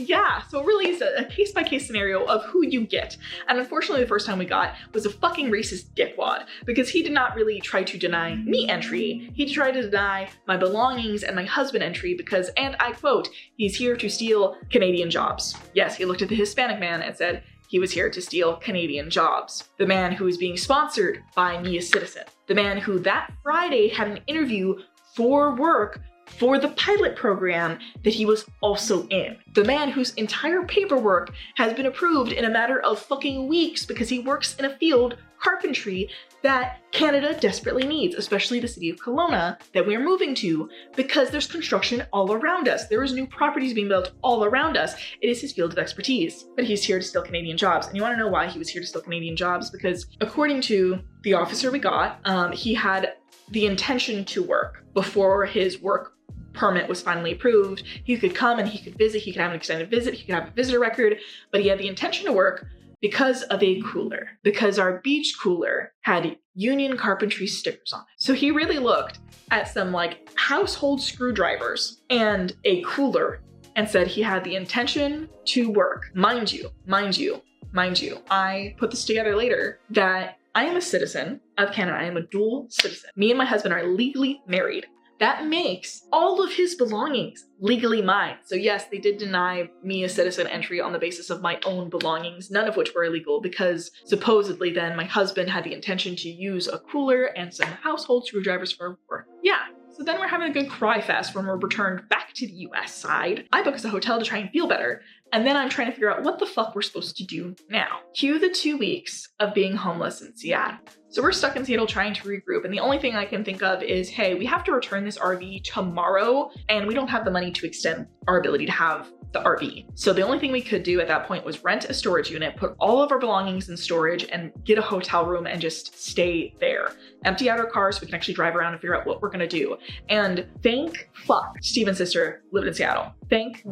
Yeah, so it really is a case-by-case scenario of who you get. And unfortunately, the first time we got was a fucking racist dickwad, because he did not really try to deny me entry. He tried to deny my belongings and my husband entry because, and I quote, he's here to steal Canadian jobs. Yes, he looked at the Hispanic man and said he was here to steal Canadian jobs. The man who was being sponsored by me, a citizen. The man who that Friday had an interview for work for the pilot program that he was also in. The man whose entire paperwork has been approved in a matter of fucking weeks because he works in a field, carpentry, that Canada desperately needs, especially the city of Kelowna that we're moving to, because there's construction all around us. There is new properties being built all around us. It is his field of expertise, but he's here to steal Canadian jobs. And you want to know why he was here to steal Canadian jobs? Because according to the officer we got, he had the intention to work before his work permit was finally approved. He could come and he could visit, he could have an extended visit, he could have a visitor record, but he had the intention to work because of a cooler, because our beach cooler had union carpentry stickers on it. So he really looked at some like household screwdrivers and a cooler and said he had the intention to work. Mind you, I put this together later that I am a citizen of Canada. I am a dual citizen. Me and my husband are legally married. That makes all of his belongings legally mine. So yes, they did deny me a citizen entry on the basis of my own belongings, none of which were illegal, because supposedly then my husband had the intention to use a cooler and some household screwdrivers for work. Yeah. So then we're having a good cry fest when we're returned back to the US side. I book us a hotel to try and feel better. And then I'm trying to figure out what the fuck we're supposed to do now. Cue the 2 weeks of being homeless in Seattle. So we're stuck in Seattle trying to regroup. And the only thing I can think of is, hey, we have to return this RV tomorrow and we don't have the money to extend our ability to have the RV. So the only thing we could do at that point was rent a storage unit, put all of our belongings in storage and get a hotel room and just stay there. Empty out our car so we can actually drive around and figure out what we're gonna do. And thank fuck Steven's sister lived in Seattle. Thank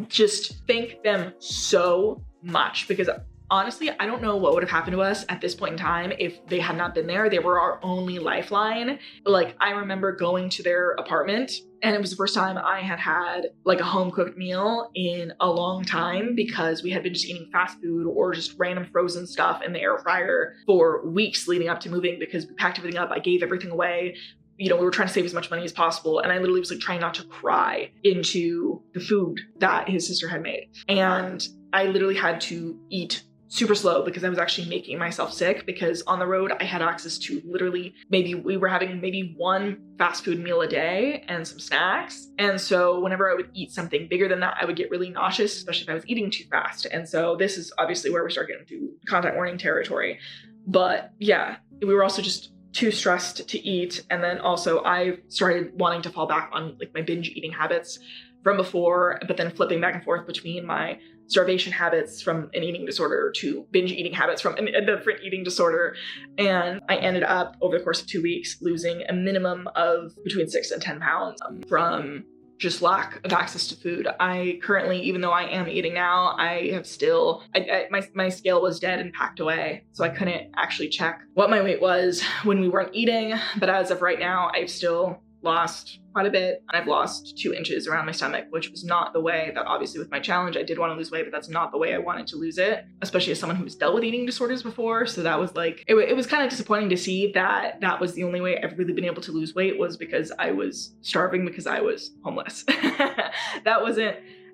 them so much, because honestly, I don't know what would have happened to us at this point in time if they had not been there. They were our only lifeline. Like, I remember going to their apartment and it was the first time I had had like a home cooked meal in a long time, because we had been just eating fast food or just random frozen stuff in the air fryer for weeks leading up to moving, because we packed everything up. I gave everything away. You know, we were trying to save as much money as possible. And I literally was like trying not to cry into the food that his sister had made. And I literally had to eat super slow because I was actually making myself sick, because on the road I had access to literally we were having maybe one fast food meal a day and some snacks. And so whenever I would eat something bigger than that, I would get really nauseous, especially if I was eating too fast. And so this is obviously where we start getting into contact warning territory. But yeah, we were also just too stressed to eat. And then also I started wanting to fall back on like my binge eating habits from before, but then flipping back and forth between my starvation habits from an eating disorder to binge eating habits from a different eating disorder. And I ended up over the course of 2 weeks losing a minimum of between 6 and 10 pounds from just lack of access to food. I currently, even though I am eating now, I have still, my scale was dead and packed away. So I couldn't actually check what my weight was when we weren't eating. But as of right now, I've still lost quite a bit. I've lost 2 inches around my stomach, which was not the way that, obviously with my challenge, I did want to lose weight, but that's not the way I wanted to lose it, especially as someone who's dealt with eating disorders before. So that was like, it was kind of disappointing to see that that was the only way I've really been able to lose weight, was because I was starving because I was homeless.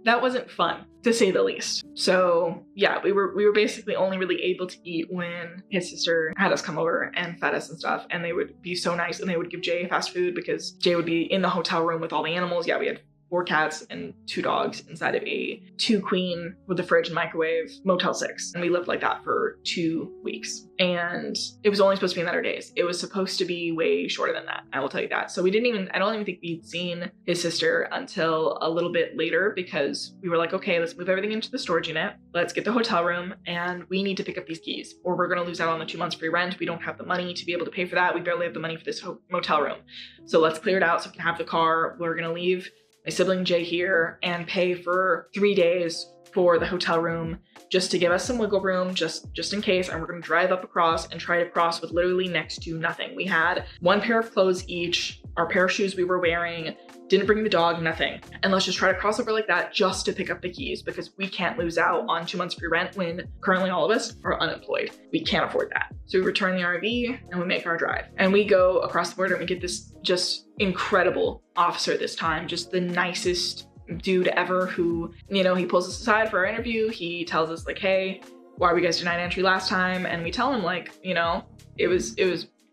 That wasn't fun, to say the least. So yeah, we were basically only really able to eat when his sister had us come over and fed us and stuff. And they would be so nice, and they would give Jay fast food because Jay would be in the hotel room with all the animals. Yeah, we had 4 cats and 2 dogs inside of a 2-queen with a fridge and microwave Motel 6. And we lived like that for 2 weeks. And it was only supposed to be in 100 days. It was supposed to be way shorter than that, I will tell you that. So I don't even think we'd seen his sister until a little bit later, because we were like, okay, let's move everything into the storage unit. Let's get the hotel room, and we need to pick up these keys or we're going to lose out on the 2 months free rent. We don't have the money to be able to pay for that. We barely have the money for this motel room. So let's clear it out so we can have the car. We're going to leave my sibling Jay here and pay for 3 days for the hotel room just to give us some wiggle room, just in case. And we're going to drive up across and try to cross with literally next to nothing. We had 1 pair of clothes each, our pair of shoes we were wearing, didn't bring the dog, nothing. And let's just try to cross over like that just to pick up the keys, because we can't lose out on 2 months free rent when currently all of us are unemployed. We can't afford that. So we return the RV and we make our drive. And we go across the border and we get this just incredible officer this time, just the nicest dude ever, who, you know, he pulls us aside for our interview. He tells us like, hey, why were you guys denied entry last time? And we tell him like, you know, it was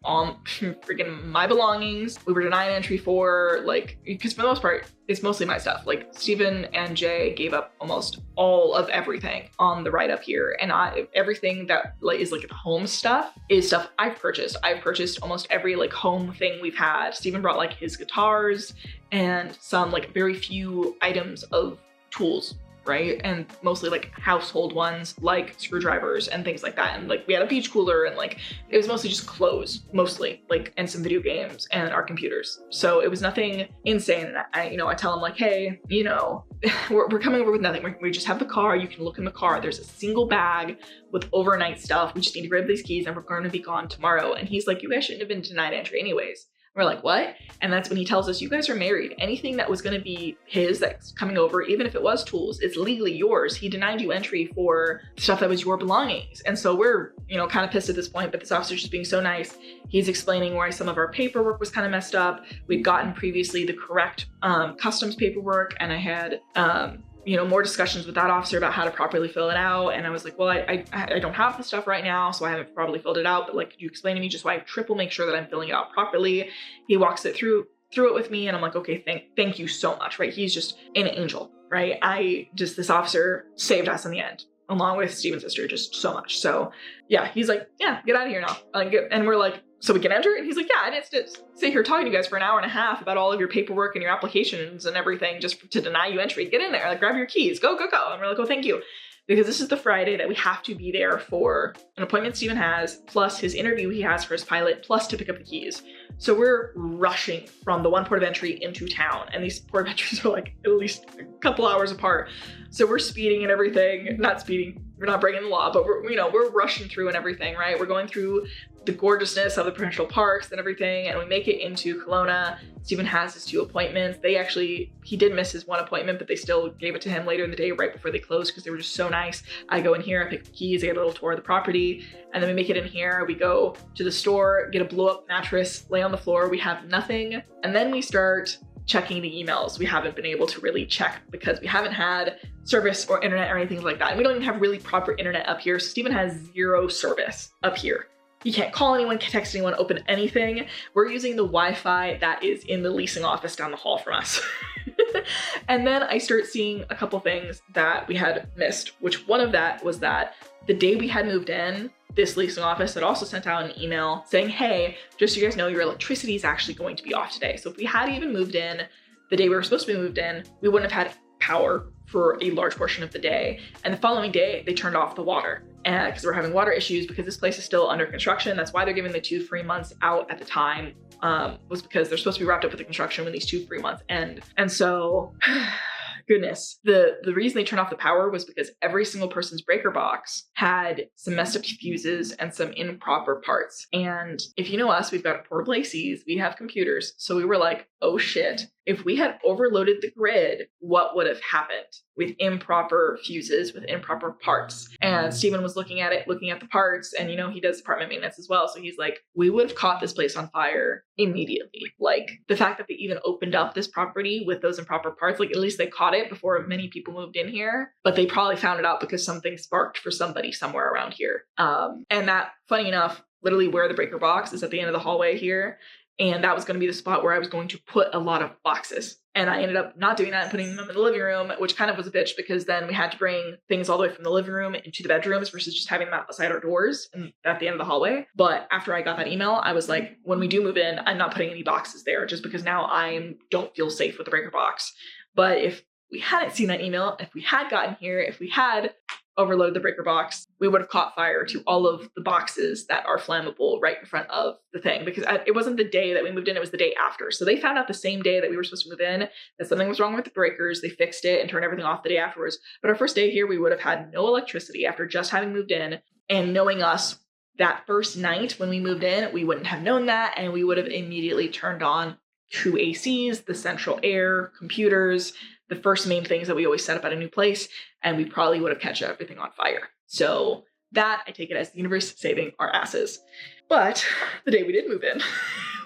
on freaking my belongings. We were denied entry for because for the most part, it's mostly my stuff. Like Steven and Jay gave up almost all of everything on the ride up here. And everything that is like the home stuff is stuff I've purchased. I've purchased almost every like home thing we've had. Steven brought like his guitars and some like very few items of tools, right? And mostly like household ones like screwdrivers and things like that. And like we had a beach cooler and like it was mostly just clothes, mostly like, and some video games and our computers. So it was nothing insane. And I tell him like, hey, we're coming over with nothing. We just have the car. You can look in the car. There's a single bag with overnight stuff. We just need to grab these keys and we're going to be gone tomorrow. And he's like, you guys shouldn't have been denied entry anyways. We're like, what? And that's when he tells us, you guys are married. Anything that was going to be his that's coming over, even if it was tools, it's legally yours. He denied you entry for stuff that was your belongings. And so we're, kind of pissed at this point, but this officer's just being so nice. He's explaining why some of our paperwork was kind of messed up. We'd gotten previously the correct customs paperwork, and I had more discussions with that officer about how to properly fill it out. And I was like, well, I don't have the stuff right now, so I haven't probably filled it out, but like, could you explain to me just so I triple make sure that I'm filling it out properly? He walks it through it with me, and I'm like, okay, thank you so much, right? He's just an angel, right? This officer saved us in the end, along with Steven's sister, just so much. So yeah, he's like, yeah, get out of here now. And we're like, so we can enter? And he's like, yeah, I didn't sit here talking to you guys for an hour and a half about all of your paperwork and your applications and everything just to deny you entry. Get in there, like grab your keys, go. And we're like, oh, thank you. Because this is the Friday that we have to be there for an appointment Steven has, plus his interview he has for his pilot, plus to pick up the keys. So we're rushing from the one port of entry into town. And these port of entries are like at least a couple hours apart. So we're speeding and everything, not speeding, we're not breaking the law, but we're rushing through and everything, right? We're going through the gorgeousness of the provincial parks and everything, and we make it into Kelowna. Steven has his 2 appointments. He did miss his 1 appointment, but they still gave it to him later in the day right before they closed because they were just so nice. I go in here, I pick the keys, I get a little tour of the property, and then we make it in here. We go to the store, get a blow up mattress, lay on the floor. We have nothing. And then we start checking the emails. We haven't been able to really check because we haven't had service or internet or anything like that. And we don't even have really proper internet up here. So Steven has 0 service up here. He can't call anyone, can't text anyone, open anything. We're using the Wi-Fi that is in the leasing office down the hall from us. And then I start seeing a couple things that we had missed, which one of that was that the day we had moved in, this leasing office had also sent out an email saying, hey, just so you guys know, your electricity is actually going to be off today. So if we had even moved in the day we were supposed to be moved in, we wouldn't have had power for a large portion of the day. And the following day, they turned off the water because we're having water issues because this place is still under construction. That's why they're giving the 2 free months out at the time, was because they're supposed to be wrapped up with the construction when these 2 free months end. And so, goodness, the reason they turned off the power was because every single person's breaker box had some messed up fuses and some improper parts. And if you know us, we've got portable ACs, we have computers. So we were like, oh shit, if we had overloaded the grid, what would have happened with improper fuses, with improper parts? And Steven was looking at the parts, and he does apartment maintenance as well. So he's like, we would have caught this place on fire immediately. Like the fact that they even opened up this property with those improper parts, like at least they caught it before many people moved in here, but they probably found it out because something sparked for somebody somewhere around here. And that, funny enough, literally where the breaker box is at the end of the hallway here. And that was going to be the spot where I was going to put a lot of boxes. And I ended up not doing that and putting them in the living room, which kind of was a bitch because then we had to bring things all the way from the living room into the bedrooms versus just having them outside our doors and at the end of the hallway. But after I got that email, I was like, when we do move in, I'm not putting any boxes there just because now I don't feel safe with the breaker box. But if we hadn't seen that email, if we had gotten here, if we had overloaded the breaker box, we would have caught fire to all of the boxes that are flammable right in front of the thing, because it wasn't the day that we moved in, it was the day after. So they found out the same day that we were supposed to move in that something was wrong with the breakers. They fixed it and turned everything off the day afterwards. But our first day here, we would have had no electricity after just having moved in, and knowing us that first night when we moved in, we wouldn't have known that, and we would have immediately turned on 2 ACs, the central air, computers, the first main things that we always set up at a new place, and we probably would have catch everything on fire. So that, I take it as the universe saving our asses. But the day we did move in,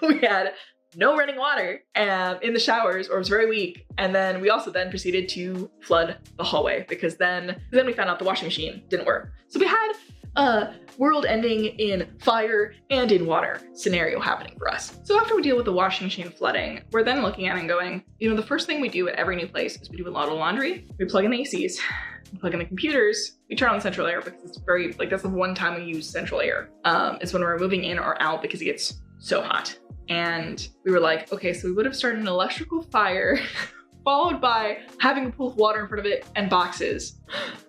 we had no running water in the showers, or it was very weak. And then we also then proceeded to flood the hallway because then we found out the washing machine didn't work. So we had world ending in fire and in water scenario happening for us. So after we deal with the washing machine flooding, we're then looking at it and going, you know, the first thing we do at every new place is we do a lot of laundry, we plug in the ACs, we plug in the computers, we turn on central air because it's very, like, that's the one time we use central air. It's when we're moving in or out because it gets so hot. And we were like, okay, so we would have started an electrical fire followed by having a pool of water in front of it and boxes.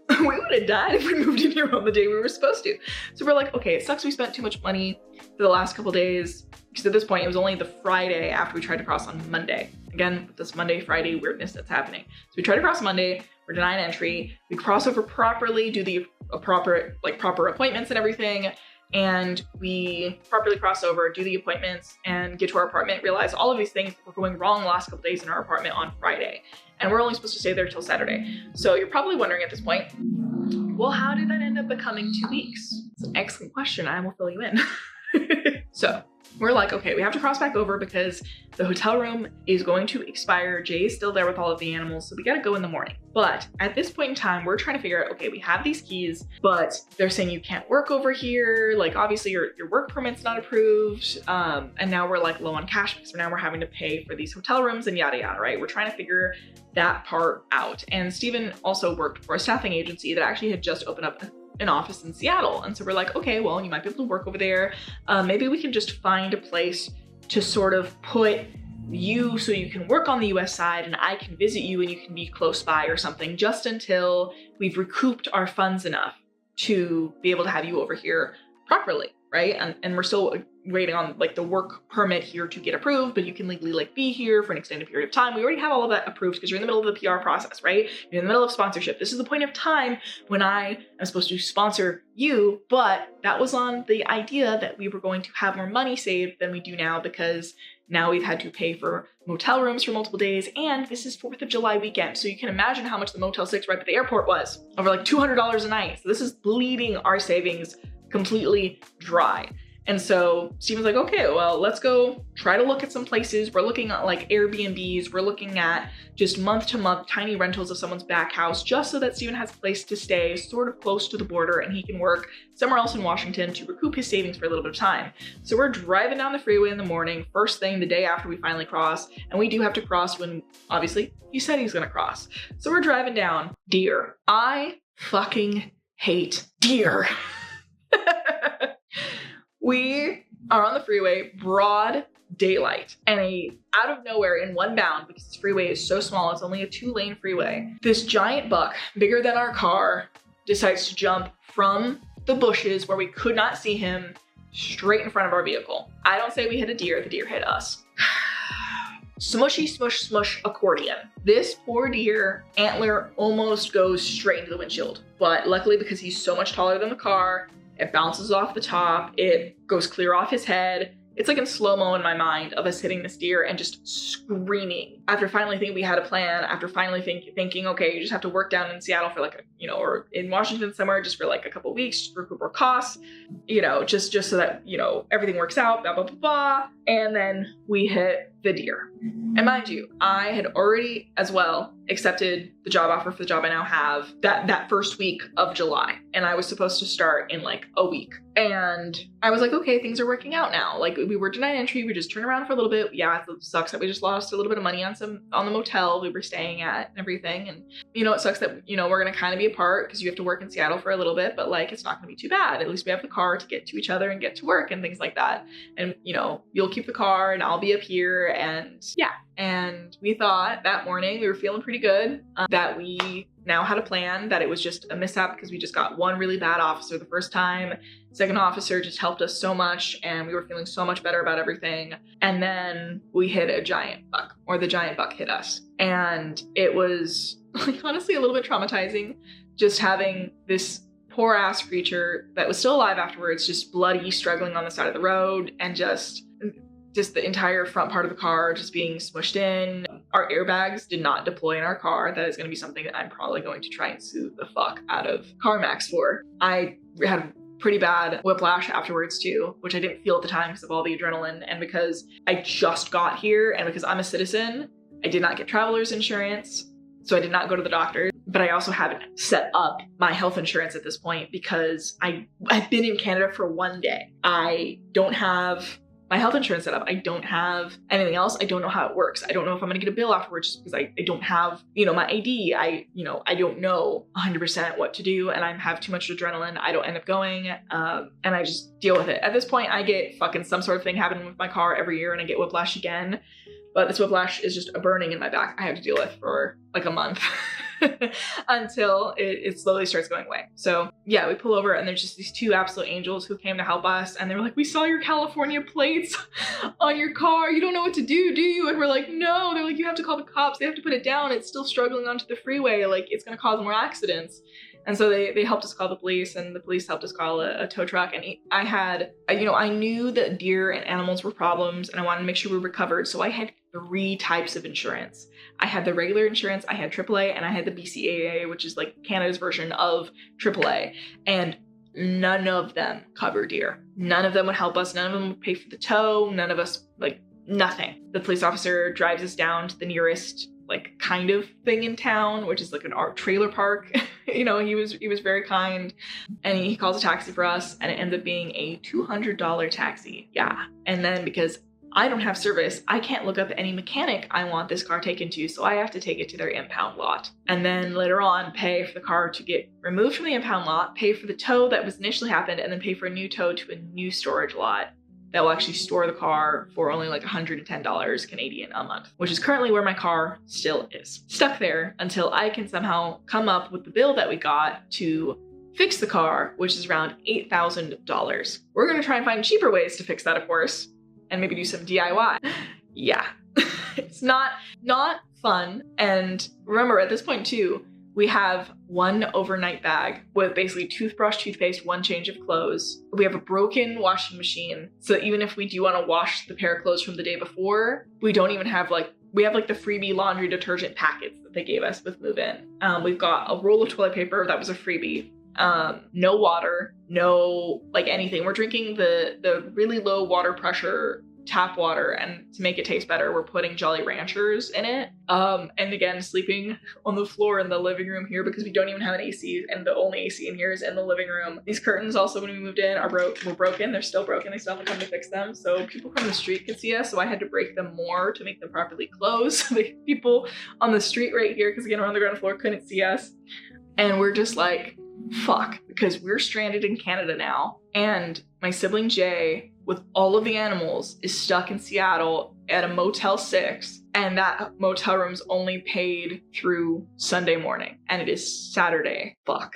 We would have died if we moved in here on the day we were supposed to. So we're like, okay, it sucks we spent too much money for the last couple days, because at this point it was only the Friday after we tried to cross on Monday. Again, with this Monday, Friday weirdness that's happening. So we tried to cross Monday, we're denied entry, we cross over properly, do the proper appointments and everything, and we properly cross over, do the appointments, and get to our apartment, realize all of these things were going wrong the last couple days in our apartment on Friday. And we're only supposed to stay there till Saturday. So you're probably wondering at this point, well, how did that end up becoming 2 weeks? It's an excellent question. I will fill you in. So we're like, okay, we have to cross back over because the hotel room is going to expire. Jay is still there with all of the animals, so we gotta go in the morning. But at this point in time, we're trying to figure out, okay, we have these keys, but they're saying you can't work over here. Like, obviously your work permit's not approved. And now we're like low on cash because now we're having to pay for these hotel rooms and yada yada, right? We're trying to figure that part out. And Steven also worked for a staffing agency that actually had just opened up an office in Seattle. And so we're like, okay, well, you might be able to work over there. Maybe we can just find a place to sort of put you so you can work on the US side and I can visit you and you can be close by or something, just until we've recouped our funds enough to be able to have you over here properly, right? And we're still waiting on like the work permit here to get approved, but you can legally like be here for an extended period of time. We already have all of that approved because you're in the middle of the PR process, right? You're in the middle of sponsorship. This is the point of time when I am supposed to sponsor you, but that was on the idea that we were going to have more money saved than we do now, because now we've had to pay for motel rooms for multiple days, and this is 4th of July weekend. So you can imagine how much the Motel 6 right at the airport was, over like $200 a night. So this is bleeding our savings completely dry. And so Steven's like, okay, well, let's go try to look at some places. We're looking at like Airbnbs. We're looking at just month to month tiny rentals of someone's back house, just so that Steven has a place to stay sort of close to the border and he can work somewhere else in Washington to recoup his savings for a little bit of time. So we're driving down the freeway in the morning, first thing the day after we finally cross. And we do have to cross when, obviously, he said he's gonna cross. So we're driving down. Deer. I fucking hate deer. We are on the freeway, broad daylight, and out of nowhere in one bound, because this freeway is so small, it's only a 2-lane freeway, this giant buck, bigger than our car, decides to jump from the bushes where we could not see him straight in front of our vehicle. I don't say we hit a deer, the deer hit us. Smushy, smush, smush accordion. This poor deer antler almost goes straight into the windshield, but luckily because he's so much taller than the car, it bounces off the top, it goes clear off his head. It's like in slow-mo in my mind of us hitting this deer and just screaming. After finally thinking we had a plan, after finally thinking, okay, you just have to work down in Seattle for like, or in Washington somewhere just for like a couple weeks, just recoup our costs, just so that, everything works out, blah, blah, blah, blah. And then we hit the deer. And mind you, I had already as well accepted the job offer for the job I now have that first week of July. And I was supposed to start in like a week. And I was like, okay, things are working out now. Like we were denied entry. We just turned around for a little bit. Yeah, it sucks that we just lost a little bit of money on the motel we were staying at and everything. And it sucks that, we're going to kind of be apart because you have to work in Seattle for a little bit, but like, it's not going to be too bad. At least we have the car to get to each other and get to work and things like that. And, you'll keep the car and I'll be up here. And yeah. And we thought that morning we were feeling pretty good, that we now had a plan, that it was just a mishap because we just got one really bad officer the first time. Second officer just helped us so much and we were feeling so much better about everything. And then we hit a giant buck, or the giant buck hit us. And it was like honestly a little bit traumatizing, just having this poor ass creature that was still alive afterwards, just bloody, struggling on the side of the road, and just the entire front part of the car just being smushed in. Our airbags did not deploy in our car. That is going to be something that I'm probably going to try and sue the fuck out of CarMax for. I had pretty bad whiplash afterwards too, which I didn't feel at the time because of all the adrenaline, and because I just got here and because I'm a citizen, I did not get traveler's insurance. So I did not go to the doctor. but I also haven't set up my health insurance at this point because I've been in Canada for 1 day. I don't have my health insurance set up. I don't have anything else. I don't know how it works. I don't know if I'm gonna get a bill afterwards just because I don't have, my ID. I don't know 100% what to do, and I have too much adrenaline. I don't end up going, and I just deal with it. At this point, I get fucking some sort of thing happening with my car every year, and I get whiplash again. But this whiplash is just a burning in my back I have to deal with for like a month until it slowly starts going away. So yeah, we pull over and there's just these two absolute angels who came to help us. And they were like, we saw your California plates on your car. You don't know what to do you? And we're like, no. They're like, you have to call the cops. They have to put it down. It's still struggling onto the freeway. Like, it's going to cause more accidents. And so they helped us call the police, and the police helped us call a tow truck. And I knew that deer and animals were problems, and I wanted to make sure we were covered. So I had 3 types of insurance. I had the regular insurance, I had AAA, and I had the BCAA, which is like Canada's version of AAA. And none of them cover deer. None of them would help us. None of them would pay for the tow. None of us, nothing. The police officer drives us down to the nearest kind of thing in town, which is like an art trailer park. He was very kind, and he calls a taxi for us, and it ends up being a $200 taxi. Yeah. And then because I don't have service, I can't look up any mechanic I want this car taken to, so I have to take it to their impound lot. And then later on, pay for the car to get removed from the impound lot, pay for the tow that was initially happened, and then pay for a new tow to a new storage lot that will actually store the car for only like $110 Canadian a month, which is currently where my car still is. Stuck there until I can somehow come up with the bill that we got to fix the car, which is around $8,000. We're gonna try and find cheaper ways to fix that, of course, and maybe do some DIY. Yeah, it's not fun. And remember, at this point too, we have 1 overnight bag with basically toothbrush, toothpaste, 1 change of clothes. We have a broken washing machine, so even if we do want to wash the pair of clothes from the day before, we don't even have we have the freebie laundry detergent packets that they gave us with move-in. We've got a roll of toilet paper that was a freebie. No water, no anything. We're drinking the really low water pressure tap water, and to make it taste better, we're putting Jolly Ranchers in it. And again, sleeping on the floor in the living room here because we don't even have an AC, and the only AC in here is in the living room. These curtains also, when we moved in, were broken. They're still broken. They still haven't come to fix them. So people from the street could see us, so I had to break them more to make them properly close. So the people on the street right here, because again, we're on the ground floor, couldn't see us. And we're just like, fuck, because we're stranded in Canada now. And my sibling Jay, with all of the animals, is stuck in Seattle at a Motel 6. And that motel room's only paid through Sunday morning. And it is Saturday. Fuck.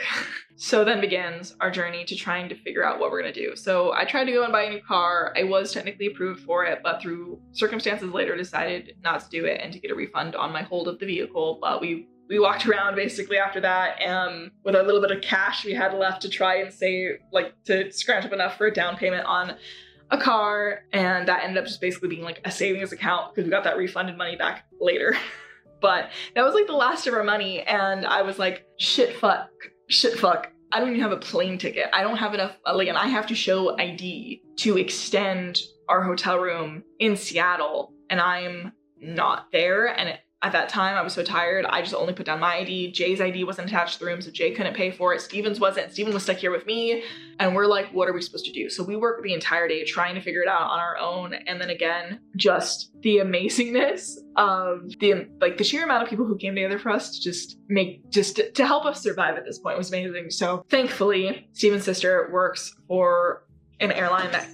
So then begins our journey to trying to figure out what we're gonna do. So I tried to go and buy a new car. I was technically approved for it, but through circumstances later decided not to do it and to get a refund on my hold of the vehicle. But we walked around basically after that with a little bit of cash we had left to try and save, to scratch up enough for a down payment on a car. And that ended up just basically being a savings account because we got that refunded money back later. But that was the last of our money. And I was like, shit fuck. I don't even have a plane ticket. I don't have enough, and I have to show ID to extend our hotel room in Seattle. And I'm not there. And at that time, I was so tired, I just only put down my ID. Jay's ID wasn't attached to the room, so Jay couldn't pay for it. Steven's wasn't. Steven was stuck here with me. And we're like, what are we supposed to do? So we worked the entire day trying to figure it out on our own. And then again, just the amazingness of the sheer amount of people who came together for us to help us survive at this point was amazing. So thankfully, Steven's sister works for an airline that,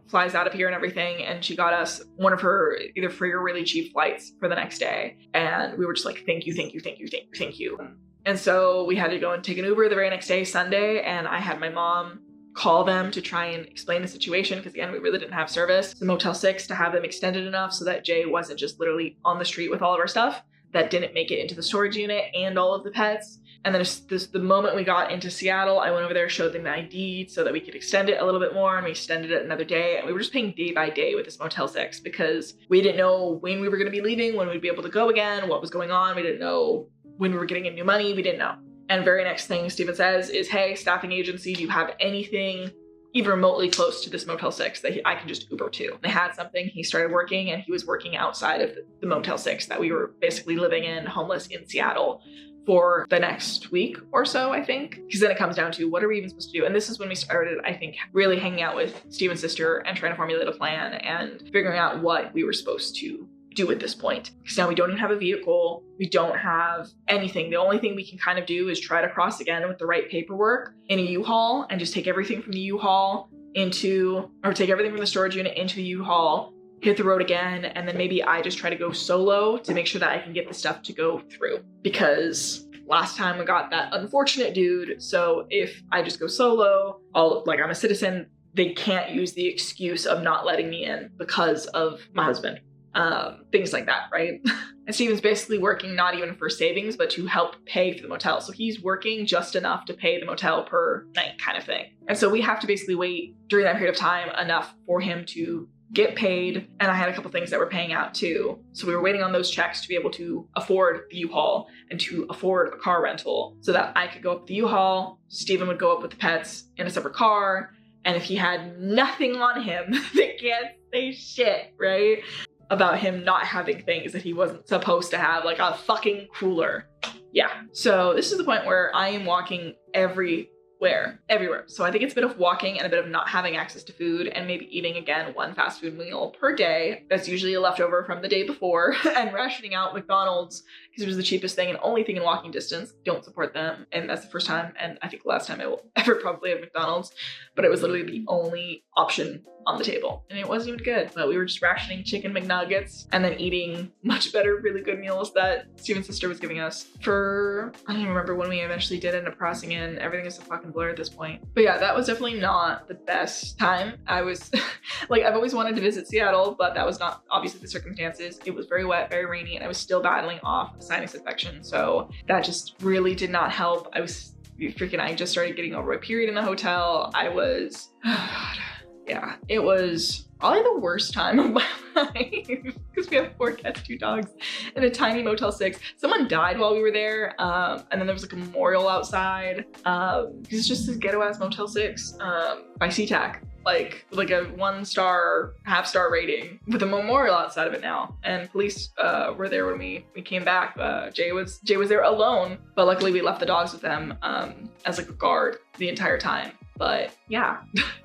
flies out of here and everything. And she got us one of her either free or really cheap flights for the next day. And we were just like, thank you. And so we had to go and take an Uber the very next day, Sunday. And I had my mom call them to try and explain the situation. Because again, we really didn't have service. The Motel 6 to have them extended enough so that Jay wasn't just literally on the street with all of our stuff that didn't make it into the storage unit and all of the pets. And then the moment we got into Seattle, I went over there, showed them the ID so that we could extend it a little bit more, and we extended it another day. And we were just paying day by day with this Motel 6 because we didn't know when we were going to be leaving, when we'd be able to go again, what was going on. We didn't know when we were getting in new money. We didn't know. And very next thing Steven says is, hey, staffing agency, do you have anything even remotely close to this Motel 6 that I can just Uber to? They had something. He started working, and he was working outside of the Motel 6 that we were basically living in, homeless in Seattle for the next week or so, I think. Because then it comes down to what are we even supposed to do? And this is when we started, I think, really hanging out with Steven's sister and trying to formulate a plan and figuring out what we were supposed to do at this point. Because now we don't even have a vehicle. We don't have anything. The only thing we can kind of do is try to cross again with the right paperwork in a U-Haul and just take everything from the U-Haul take everything from the storage unit into the U-Haul, hit the road again, and then maybe I just try to go solo to make sure that I can get the stuff to go through. Because last time we got that unfortunate dude, so if I just go solo, I'm a citizen, they can't use the excuse of not letting me in because of my husband. Things like that, right? And Steven's basically working not even for savings, but to help pay for the motel. So he's working just enough to pay the motel per night kind of thing. And so we have to basically wait during that period of time enough for him to get paid. And I had a couple things that were paying out too. So we were waiting on those checks to be able to afford the U-Haul and to afford a car rental so that I could go up with the U-Haul. Steven would go up with the pets in a separate car. And if he had nothing on him, they can't say shit, right? About him not having things that he wasn't supposed to have, like a fucking cooler. Yeah. So this is the point where I am walking everywhere. So I think it's a bit of walking and a bit of not having access to food and maybe eating again one fast food meal per day. That's usually a leftover from the day before and rationing out McDonald's because it was the cheapest thing and only thing in walking distance. Don't support them. And that's the first time and I think the last time I will ever probably have McDonald's, but it was literally the only option on the table and it wasn't even good. But we were just rationing chicken McNuggets and then eating much better, really good meals that Steven's sister was giving us for, I don't even remember when we eventually did end up crossing in. Everything is a fucking blur at this point. But yeah, that was definitely not the best time. I was like, I've always wanted to visit Seattle, but that was not obviously the circumstances. It was very wet, very rainy, and I was still battling off a sinus infection. So that just really did not help. I just started getting over a period in the hotel. Yeah, it was probably the worst time of my life because we have 4 cats, 2 dogs, and a tiny Motel 6. Someone died while we were there, and then there was like a memorial outside. It's just this ghetto-ass Motel 6 by SeaTac, like a 1-star, half-star rating with a memorial outside of it now. And police were there when we came back. Jay was there alone, but luckily we left the dogs with them as like a guard the entire time. But yeah.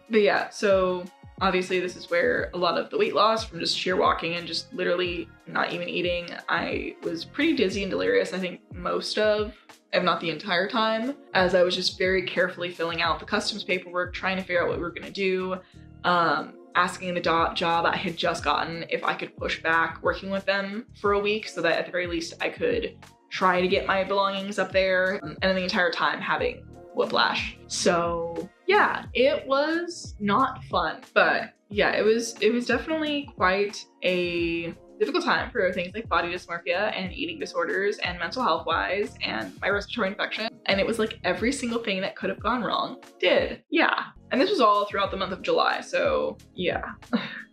But yeah, so obviously this is where a lot of the weight loss from just sheer walking and just literally not even eating. I was pretty dizzy and delirious, I think most of, if not the entire time, as I was just very carefully filling out the customs paperwork, trying to figure out what we were gonna do, asking the job I had just gotten if I could push back working with them for a week so that at the very least I could try to get my belongings up there, and then the entire time having whiplash. So yeah, it was not fun, but yeah, it was definitely quite a difficult time for things like body dysmorphia and eating disorders and mental health wise and my respiratory infection. And it was like every single thing that could have gone wrong did. Yeah. And this was all throughout the month of July. So yeah.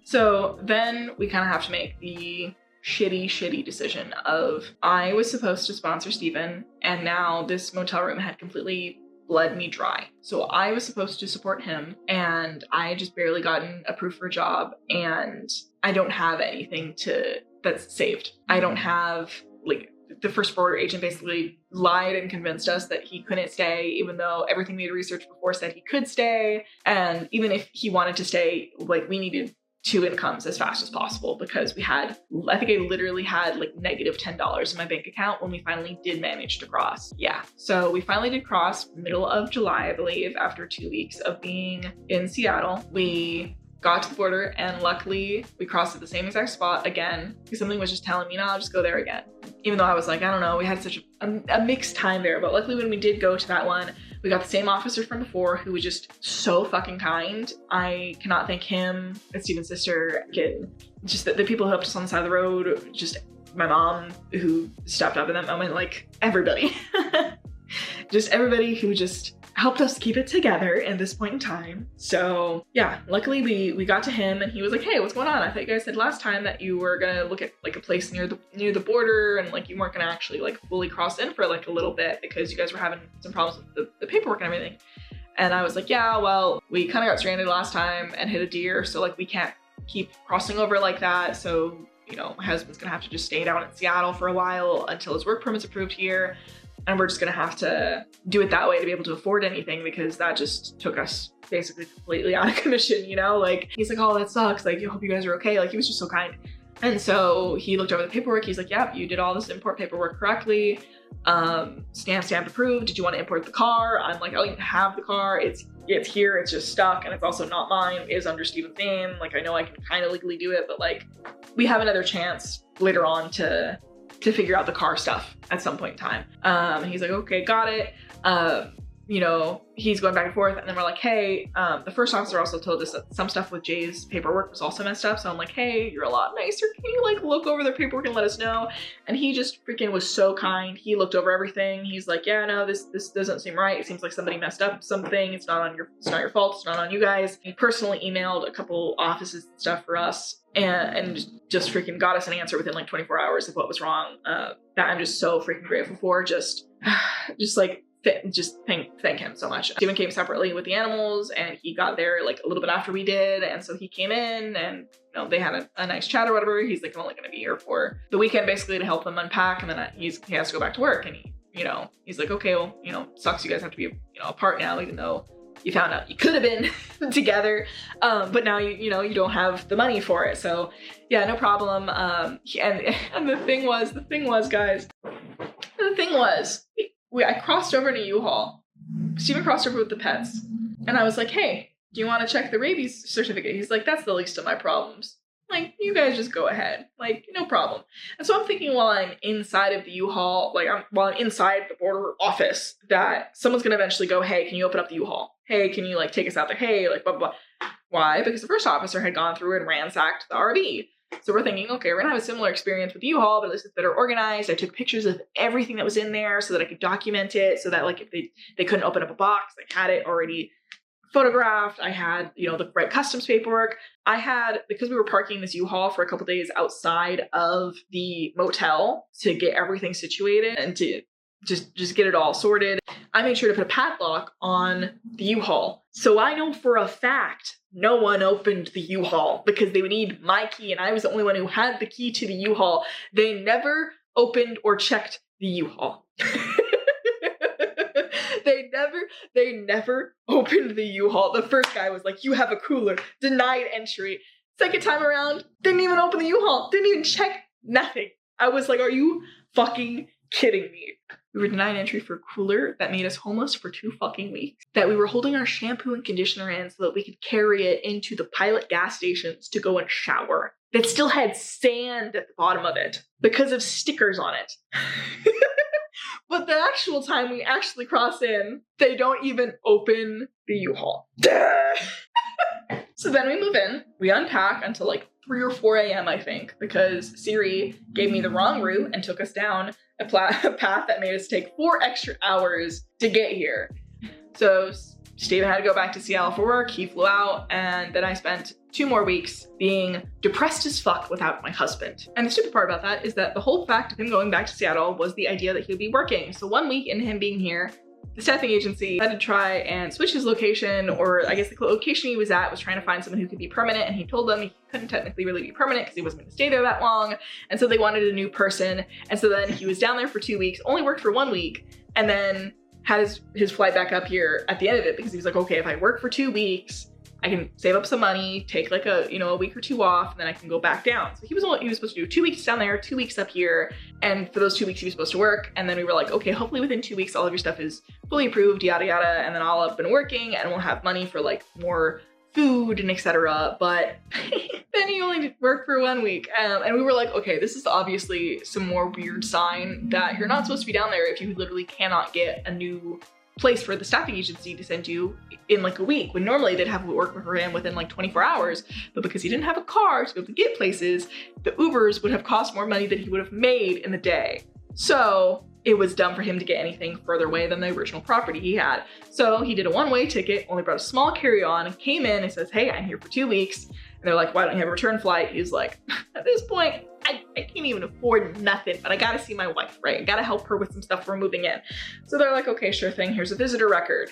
So then we kind of have to make the shitty decision of I was supposed to sponsor Steven and now this motel room had completely bled me dry. So I was supposed to support him and I had just barely gotten approved for a job and I don't have anything that's saved. I don't have, like, the first border agent basically lied and convinced us that he couldn't stay, even though everything we had researched before said he could stay. And even if he wanted to stay, like, we needed 2 incomes as fast as possible because we had, I think I literally had like negative $10 in my bank account when we finally did manage to cross. Yeah. So we finally did cross middle of July, I believe, after 2 weeks of being in Seattle. We got to the border and luckily we crossed at the same exact spot again because something was just telling me, no, I'll just go there again. Even though I was like, I don't know, we had such a mixed time there. But luckily when we did go to that one, we got the same officer from before who was just so fucking kind. I cannot thank him and Steven's sister. Just the people who helped us on the side of the road, just my mom who stepped up in that moment, like everybody. Just everybody who just helped us keep it together in this point in time. So yeah, luckily we got to him and he was like, hey, what's going on? I thought you guys said last time that you were gonna look at like a place near the border and like you weren't gonna actually like fully cross in for like a little bit because you guys were having some problems with the paperwork and everything. And I was like, yeah, well, we kind of got stranded last time and hit a deer. So like we can't keep crossing over like that. So, you know, my husband's gonna have to just stay down in Seattle for a while until his work permit's approved here. and we're just gonna have to do it that way to be able to afford anything, because that just took us basically completely out of commission, you know? Like, he's like, oh, that sucks. Like, I hope you guys are okay. Like, he was just so kind. And so he looked over the paperwork. He's like, yep, you did all this import paperwork correctly. Stamp approved. Did you want to import the car? I'm like, I don't even have the car. It's here. It's just stuck. And it's also not mine. It is under Steven's name. Like, I know I can kind of legally do it, but like, we have another chance later on to figure out the car stuff at some point in time. He's like, okay, got it. You know, he's going back and forth, and then we're like, hey, the first officer also told us that some stuff with Jay's paperwork was also messed up. So I'm like, hey, you're a lot nicer. Can you like look over their paperwork and let us know? And he just freaking was so kind. He looked over everything. He's like, yeah, no, this doesn't seem right. It seems like somebody messed up something. It's not your fault. It's not on you guys. He personally emailed a couple offices and stuff for us, and just freaking got us an answer within like 24 hours of what was wrong. That I'm just so freaking grateful for. Just like, thank him so much. Steven came separately with the animals, and he got there like a little bit after we did, and so he came in, and you know, they had a nice chat or whatever. He's like, I'm only going to be here for the weekend basically to help them unpack, and then he has to go back to work. And he's like, okay, well, you know, sucks you guys have to be apart now, even though you found out you could have been together, but now you don't have the money for it. So yeah, no problem. And the thing was, guys, I crossed over in a U-Haul. Steven crossed over with the pets. And I was like, hey, do you want to check the rabies certificate? He's like, that's the least of my problems. Like, you guys just go ahead. Like, no problem. And so I'm thinking while I'm inside of the U-Haul, while I'm inside the border office, that someone's going to eventually go, hey, can you open up the U-Haul? Hey, can you like take us out there? Hey, like blah, blah, blah. Why? Because the first officer had gone through and ransacked the RV. So we're thinking, okay, we're gonna have a similar experience with U-Haul, but at least it's better organized. I took pictures of everything that was in there so that I could document it, so that like if they couldn't open up a box, I had it already photographed. I had, the right customs paperwork. I had, because we were parking this U-Haul for a couple days outside of the motel to get everything situated and to just get it all sorted, I made sure to put a padlock on the U-Haul. So I know for a fact no one opened the U-Haul because they would need my key, and I was the only one who had the key to the U-Haul. They never opened or checked the U-Haul. They never opened the U-Haul. The first guy was like, you have a cooler, denied entry. Second time around, didn't even open the U-Haul, didn't even check, nothing. I was like, are you fucking kidding me? We were denied entry for a cooler that made us homeless for 2 fucking weeks. That we were holding our shampoo and conditioner in so that we could carry it into the pilot gas stations to go and shower. That still had sand at the bottom of it because of stickers on it. But the actual time we actually cross in, they don't even open the U-Haul. So then we move in, we unpack until like 3 or 4 a.m. I think, because Siri gave me the wrong route and took us down a path that made us take 4 extra hours to get here. So Steven had to go back to Seattle for work, he flew out, and then I spent 2 more weeks being depressed as fuck without my husband. And the stupid part about that is that the whole fact of him going back to Seattle was the idea that he would be working. So 1 week into him being here, the staffing agency had to try and switch his location, or I guess the location he was at was trying to find someone who could be permanent, and he told them he couldn't technically really be permanent because he wasn't going to stay there that long, and so they wanted a new person. And so then he was down there for 2 weeks, only worked for 1 week, and then had his flight back up here at the end of it, because he was like, okay, if I work for 2 weeks, I can save up some money, take like a week or 2 off, and then I can go back down. So he was supposed to do 2 weeks down there, 2 weeks up here, and for those 2 weeks he was supposed to work. And then we were like, okay, hopefully within 2 weeks all of your stuff is fully approved, yada yada, and then I'll have been working and we'll have money for like more food and etc. But then he only worked for 1 week, and we were like, okay, this is obviously some more weird sign that you're not supposed to be down there if you literally cannot get a new place for the staffing agency to send you in like a week, when normally they'd have work for him within like 24 hours. But because he didn't have a car to be able to get places, the Ubers would have cost more money than he would have made in the day. So it was dumb for him to get anything further away than the original property he had. So he did a one-way ticket, only brought a small carry-on, and came in and says, hey, I'm here for 2 weeks. And they're like, why don't you have a return flight? He's like, at this point, I can't even afford nothing, but I gotta see my wife, right? I gotta help her with some stuff for moving in. So they're like, okay, sure thing, here's a visitor record.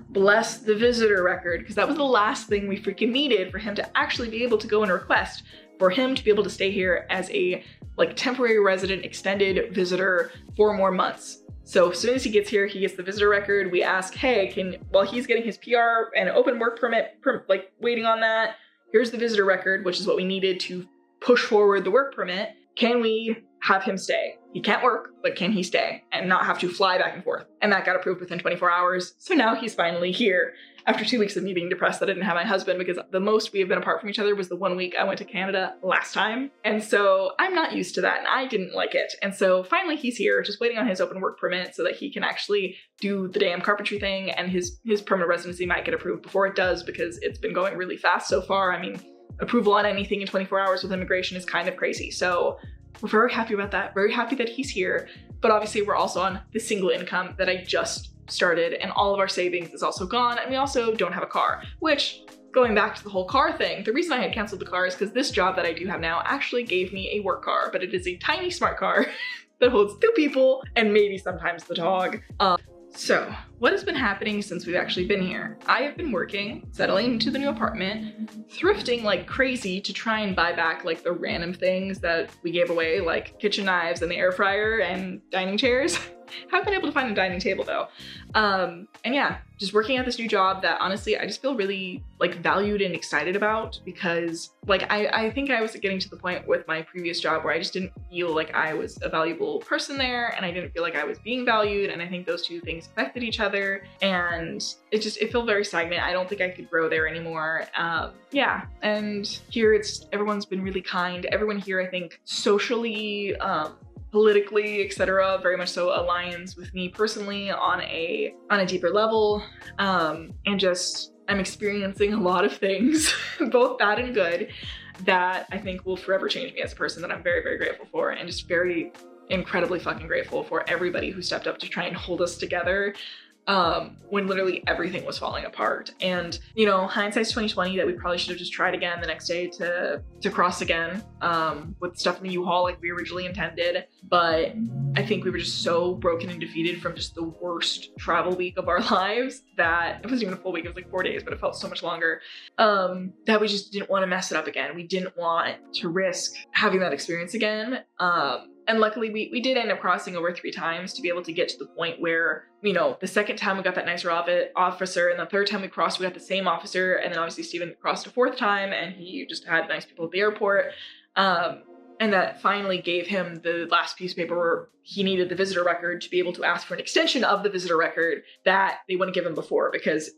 Bless the visitor record, because that was the last thing we freaking needed for him to actually be able to go and request for him to be able to stay here as a like temporary resident, extended visitor for more months. So as soon as he gets here, he gets the visitor record. We ask, hey, while he's getting his PR and open work permit, like waiting on that, here's the visitor record, which is what we needed to push forward the work permit. Can we have him stay? He can't work, but can he stay and not have to fly back and forth? And that got approved within 24 hours. So now he's finally here after 2 weeks of me being depressed that I didn't have my husband, because the most we have been apart from each other was the 1 week I went to Canada last time. And so I'm not used to that and I didn't like it. And so finally he's here, just waiting on his open work permit so that he can actually do the damn carpentry thing, and his permanent residency might get approved before it does, because it's been going really fast so far. I mean, approval on anything in 24 hours with immigration is kind of crazy. So we're very happy about that. Very happy that he's here. But obviously we're also on the single income that I just started, and all of our savings is also gone. And we also don't have a car, which, going back to the whole car thing, the reason I had canceled the car is because this job that I do have now actually gave me a work car, but it is a tiny smart car that holds 2 people and maybe sometimes the dog. So what has been happening since we've actually been here? I have been working, settling into the new apartment, thrifting like crazy to try and buy back like the random things that we gave away, like kitchen knives and the air fryer and dining chairs. Haven't been able to find a dining table though. And yeah, just working at this new job that honestly, I just feel really like valued and excited about, because like, I think I was getting to the point with my previous job where I just didn't feel like I was a valuable person there, and I didn't feel like I was being valued. And I think those two things affected each other, and it felt very stagnant. I don't think I could grow there anymore. Yeah, and here everyone's been really kind. Everyone here, I think socially, politically, etc., very much so aligns with me personally on a deeper level. And just, I'm experiencing a lot of things, both bad and good, that I think will forever change me as a person, that I'm very, very grateful for, and just very incredibly fucking grateful for everybody who stepped up to try and hold us together when literally everything was falling apart. And, you know, hindsight's 2020, that we probably should have just tried again the next day to cross again with stuff in the U-Haul like we originally intended. But I think we were just so broken and defeated from just the worst travel week of our lives, that it wasn't even a full week, it was like 4 days, but it felt so much longer, that we just didn't want to mess it up again. We didn't want to risk having that experience again. And luckily we did end up crossing over 3 times to be able to get to the point where, you know, the second time we got that nicer officer, and the third time we crossed, we got the same officer. And then obviously Steven crossed a 4th time, and he just had nice people at the airport. And that finally gave him the last piece of paper where he needed the visitor record to be able to ask for an extension of the visitor record that they wouldn't give him before, because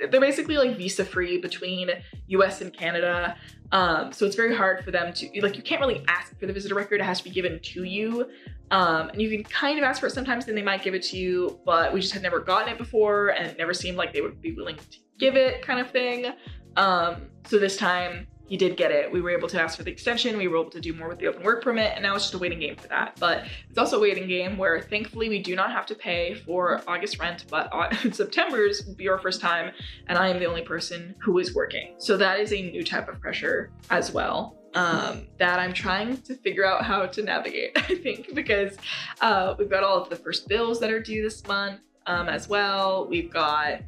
they're basically like visa free between US and Canada. So it's very hard for them to, like, you can't really ask for the visitor record. It has to be given to you. And you can kind of ask for it sometimes, and they might give it to you, but we just had never gotten it before, and it never seemed like they would be willing to give it, kind of thing. So this time he did get it. We were able to ask for the extension. We were able to do more with the open work permit, and now it's just a waiting game for that. But it's also a waiting game where thankfully we do not have to pay for August rent, but September's will be our first time, and I am the only person who is working. So that is a new type of pressure as well, that I'm trying to figure out how to navigate, I think, because we've got all of the first bills that are due this month. As well. We've got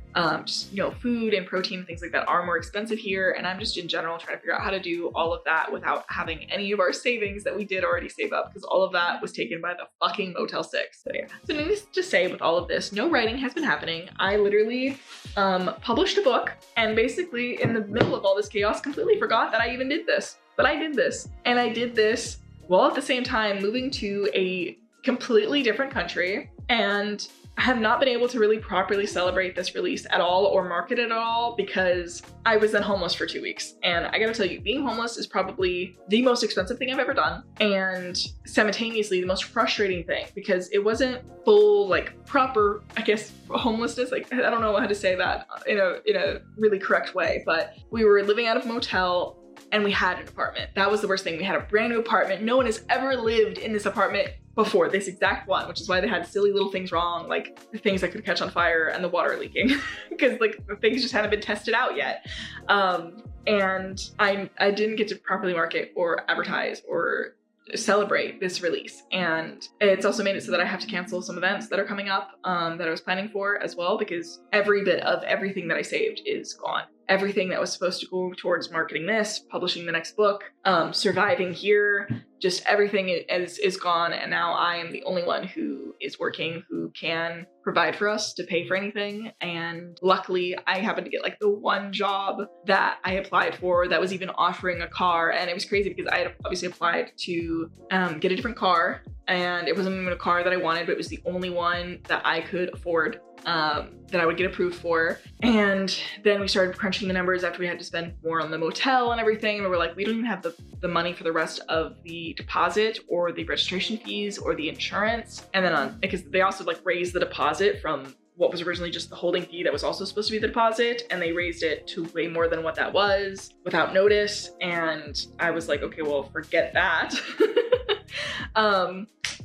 just, you know, food and protein and things like that are more expensive here, and I'm just in general trying to figure out how to do all of that without having any of our savings that we did already save up, because all of that was taken by the fucking Motel 6. So yeah. So needless to say, with all of this, no writing has been happening. I literally published a book, and basically in the middle of all this chaos completely forgot that I even did this. But I did this, and I did this while at the same time moving to a completely different country, and I have not been able to really properly celebrate this release at all or market it at all, because I was then homeless for 2 weeks. And I gotta tell you, being homeless is probably the most expensive thing I've ever done, and simultaneously the most frustrating thing, because it wasn't full, like, proper, I guess, homelessness. Like, I don't know how to say that in a really correct way, but we were living out of a motel, and we had an apartment. That was the worst thing. We had a brand new apartment. No one has ever lived in this apartment before, this exact one, which is why they had silly little things wrong, like the things that could catch on fire and the water leaking, because like the things just haven't been tested out yet. And I didn't get to properly market or advertise or celebrate this release. And it's also made it so that I have to cancel some events that are coming up that I was planning for as well, because every bit of everything that I saved is gone. everything that was supposed to go towards marketing this, publishing the next book, surviving here, just everything is gone. And now I am the only one who is working, who can provide for us to pay for anything. And luckily I happened to get like the one job that I applied for that was even offering a car. And it was crazy because I had obviously applied to get a different car, and it wasn't even a car that I wanted, but it was the only one that I could afford, that I would get approved for. And then we started crunching the numbers after we had to spend more on the motel and everything. And we were like, we don't even have the money for the rest of the deposit or the registration fees or the insurance. And then because they also like raised the deposit from what was originally just the holding fee that was also supposed to be the deposit, and they raised it to way more than what that was without notice. And I was like, okay, well, forget that.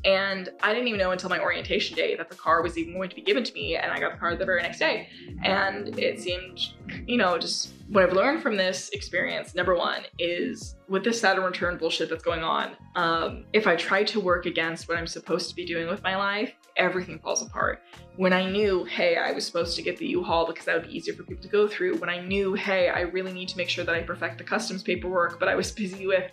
And I didn't even know until my orientation day that the car was even going to be given to me, and I got the car the very next day. And it seemed, you know, just what I've learned from this experience, number one, is with this Saturn return bullshit that's going on, if I try to work against what I'm supposed to be doing with my life, everything falls apart. When I knew, hey, I was supposed to get the U-Haul because that would be easier for people to go through. When I knew, hey, I really need to make sure that I perfect the customs paperwork, but I was busy with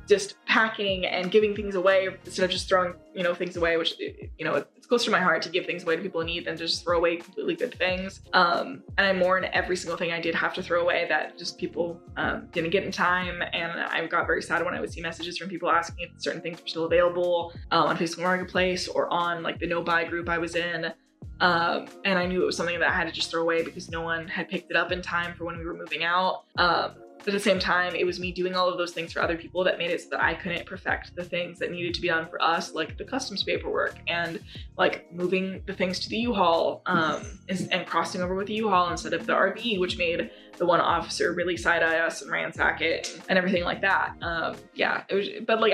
just packing and giving things away instead of just throwing, you know, things away, which, you know, it's close to my heart to give things away to people in need than to just throw away completely good things. And I mourn every single thing I did have to throw away that just people didn't get in time. And I got very sad when I would see messages from people asking if certain things were still available on Facebook Marketplace or on like the no buy group I was in. And I knew it was something that I had to just throw away because no one had picked it up in time for when we were moving out. But at the same time, it was me doing all of those things for other people that made it so that I couldn't perfect the things that needed to be done for us, like the customs paperwork and like moving the things to the U-Haul, and crossing over with the U-Haul instead of the RV, which made the one officer really side-eye us and ransack it and everything like that. Yeah, it was, but like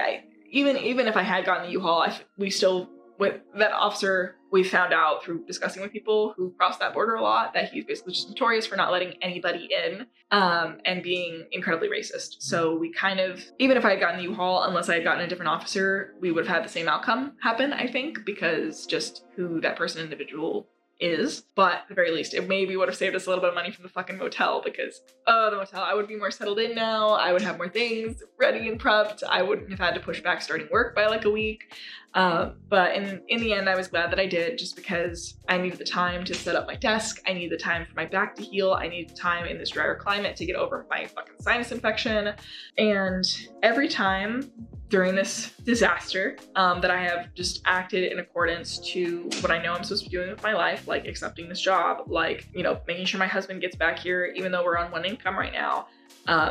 even if I had gotten the U-Haul, we still, with that officer, we found out through discussing with people who cross that border a lot that he's basically just notorious for not letting anybody in, and being incredibly racist. So we kind of, even if I had gotten the U-Haul, unless I had gotten a different officer, we would have had the same outcome happen, I think, because just who that person individual is. But at the very least, it maybe would have saved us a little bit of money from the fucking motel, because the motel, I would be more settled in now. I would have more things ready and prepped. I wouldn't have had to push back starting work by like a week. But in the end, I was glad that I did, just because I needed the time to set up my desk. I needed the time for my back to heal. I needed time in this drier climate to get over my fucking sinus infection. And every time during this disaster, that I have just acted in accordance to what I know I'm supposed to be doing with my life, like accepting this job, like, you know, making sure my husband gets back here, even though we're on one income right now.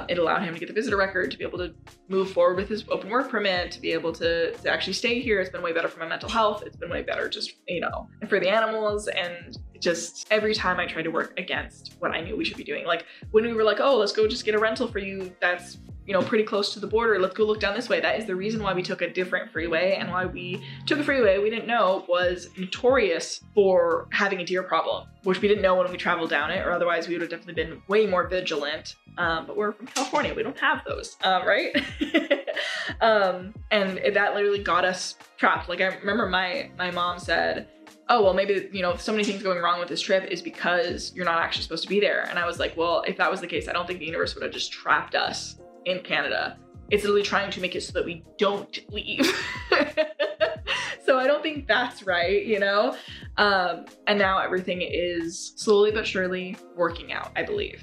It allowed him to get the visitor record, to be able to move forward with his open work permit, to be able to actually stay here. It's been way better for my mental health. It's been way better just, you know, and for the animals. And just every time I tried to work against what I knew we should be doing, like when we were like, oh, let's go just get a rental for you that's, you know, pretty close to the border, let's go look down this way. That is the reason why we took a different freeway, and why we took a freeway we didn't know was notorious for having a deer problem, which we didn't know when we traveled down it, or otherwise we would have definitely been way more vigilant. But we're from California, we don't have those, right? And that literally got us trapped. Like I remember my mom said, oh, well, maybe, you know, so many things going wrong with this trip is because you're not actually supposed to be there. And I was like, well, if that was the case, I don't think the universe would have just trapped us in Canada. It's literally trying to make it so that we don't leave. So I don't think that's right, you know? And now everything is slowly but surely working out, I believe.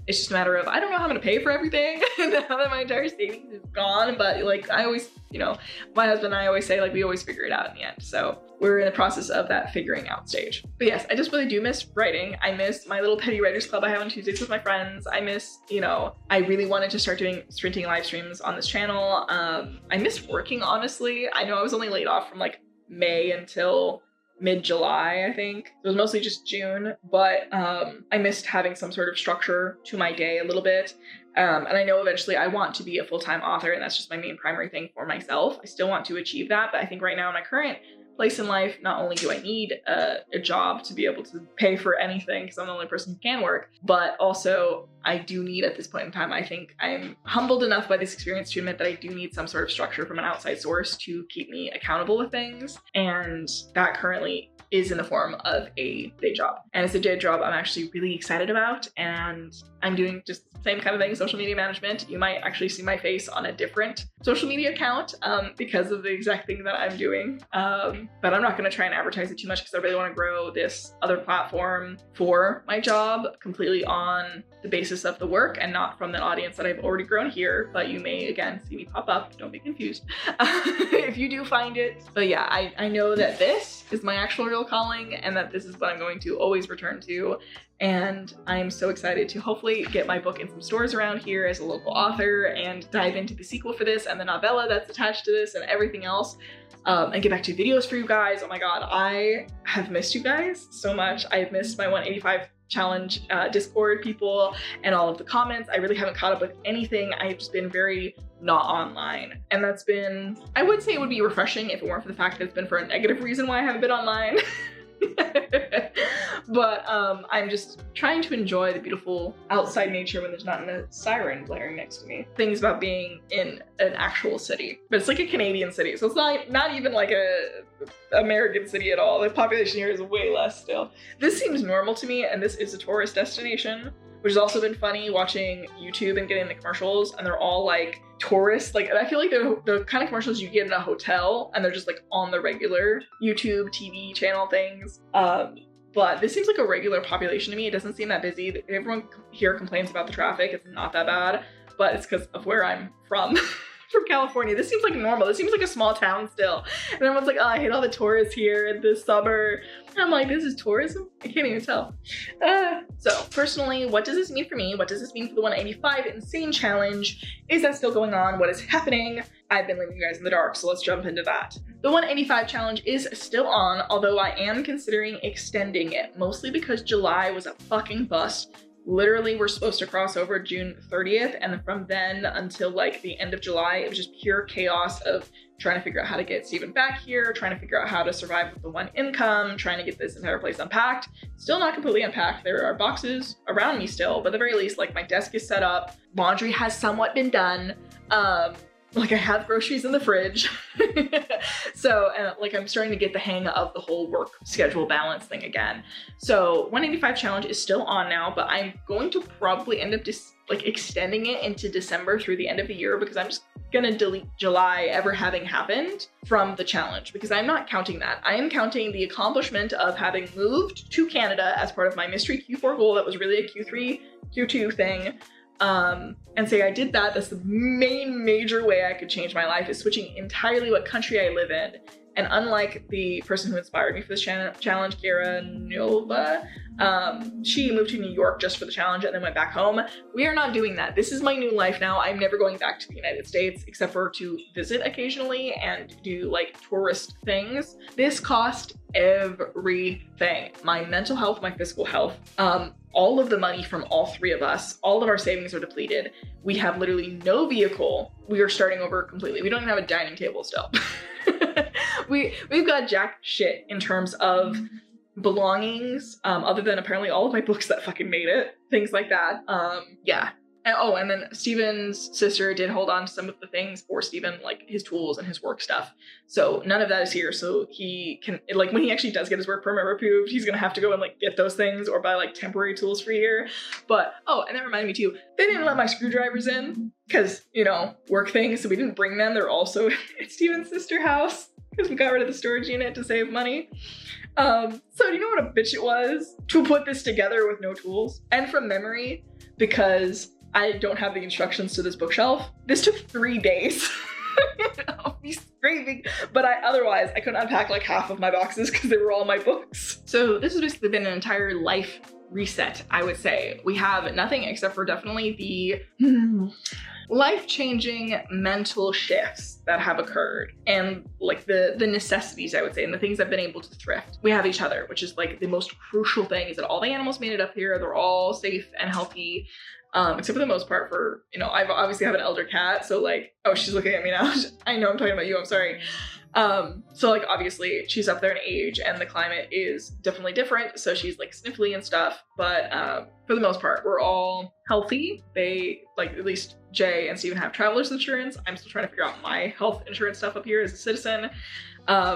It's just a matter of, I don't know how I'm gonna pay for everything now that my entire savings is gone, but like I always, you know, my husband and I always say, like, we always figure it out in the end. So we're in the process of that figuring out stage. But yes, I just really do miss writing. I miss my little petty writers club I have on Tuesdays with my friends. I miss, you know, I really wanted to start doing sprinting live streams on this channel. I miss working, honestly. I know I was only laid off from like May until mid-July, I think. It was mostly just June, but I missed having some sort of structure to my day a little bit. And I know eventually I want to be a full-time author, and that's just my main primary thing for myself. I still want to achieve that, but I think right now in my current place in life, not only do I need a job to be able to pay for anything, because I'm the only person who can work, but also I do need, at this point in time, I think I'm humbled enough by this experience to admit that I do need some sort of structure from an outside source to keep me accountable with things. And that currently is in the form of a day job. And it's a day job I'm actually really excited about, and I'm doing just the same kind of thing, social media management. You might actually see my face on a different social media account because of the exact thing that I'm doing. But I'm not gonna try and advertise it too much because I really wanna grow this other platform for my job completely on the basis of the work and not from the audience that I've already grown here. But you may again see me pop up, don't be confused if you do find it. But yeah, I know that this is my actual real calling and that this is what I'm going to always return to. And I'm so excited to hopefully get my book in some stores around here as a local author and dive into the sequel for this and the novella that's attached to this and everything else. And get back to videos for you guys. Oh my God, I have missed you guys so much. I've missed my 185 challenge Discord people and all of the comments. I really haven't caught up with anything. I've just been very not online. And that's been, I would say it would be refreshing if it weren't for the fact that it's been for a negative reason why I haven't been online. But I'm just trying to enjoy the beautiful outside nature when there's not a siren blaring next to me. Things about being in an actual city, but it's like a Canadian city, so it's not even like a American city at all. The population here is way less still. This seems normal to me, and this is a tourist destination, which has also been funny watching YouTube and getting the commercials, and they're all like tourists. Like, I feel like they're the kind of commercials you get in a hotel, and they're just like on the regular YouTube TV channel things. But this seems like a regular population to me. It doesn't seem that busy. Everyone here complains about the traffic. It's not that bad, but it's because of where I'm from. From California. This seems like normal. This seems like a small town still. And everyone's like, oh, I hate all the tourists here in this summer. And I'm like, this is tourism? I can't even tell. So personally, what does this mean for me? What does this mean for the 185 Insane Challenge? Is that still going on? What is happening? I've been leaving you guys in the dark, so let's jump into that. The 185 challenge is still on, although I am considering extending it, mostly because July was a fucking bust. Literally, we're supposed to cross over June 30th, and from then until like the end of July, it was just pure chaos of trying to figure out how to get Steven back here, trying to figure out how to survive with the one income, trying to get this entire place unpacked. Still not completely unpacked. There are boxes around me still, but at the very least, like my desk is set up, laundry has somewhat been done. Like I have groceries in the fridge. So, like I'm starting to get the hang of the whole work schedule balance thing again. So 185 challenge is still on now, but I'm going to probably end up just like extending it into December through the end of the year, because I'm just gonna delete July ever having happened from the challenge, because I'm not counting that. I am counting the accomplishment of having moved to Canada as part of my mystery Q4 goal that was really a Q3, Q2 thing. And say I did that. That's the main major way I could change my life, is switching entirely what country I live in. And unlike the person who inspired me for this challenge, Kara Nova, she moved to New York just for the challenge and then went back home. We are not doing that. This is my new life now. I'm never going back to the United States except for to visit occasionally and do like tourist things. This cost everything. My mental health, my physical health, all of the money from all three of us, all of our savings are depleted. We have literally no vehicle. We are starting over completely. We don't even have a dining table still. We've got jack shit in terms of belongings, other than apparently all of my books that fucking made it, things like that. Yeah. And then Steven's sister did hold on to some of the things for Steven, like his tools and his work stuff. So none of that is here. So he can, like, when he actually does get his work permit approved, he's gonna have to go and like get those things or buy like temporary tools for here. But, oh, and that reminded me too, they didn't let my screwdrivers in because, you know, work things. So we didn't bring them. They're also at Steven's sister's house because we got rid of the storage unit to save money. So do you know what a bitch it was to put this together with no tools? And from memory, because I don't have the instructions to this bookshelf, this took 3 days. I'll be screaming. But otherwise, I couldn't unpack like half of my boxes because they were all my books. So this has basically been an entire life reset, I would say. We have nothing except for definitely the life-changing mental shifts that have occurred, and like the necessities, I would say, and the things I've been able to thrift. We have each other, which is like the most crucial thing, is that all the animals made it up here. They're all safe and healthy. Except for the most part for, you know, I obviously have an elder cat, so like, oh, she's looking at me now. I know I'm talking about you, I'm sorry. So like, obviously she's up there in age and the climate is definitely different, so she's like sniffly and stuff, but for the most part, we're all healthy. They, like, at least Jay and Steven have traveler's insurance. I'm still trying to figure out my health insurance stuff up here as a citizen.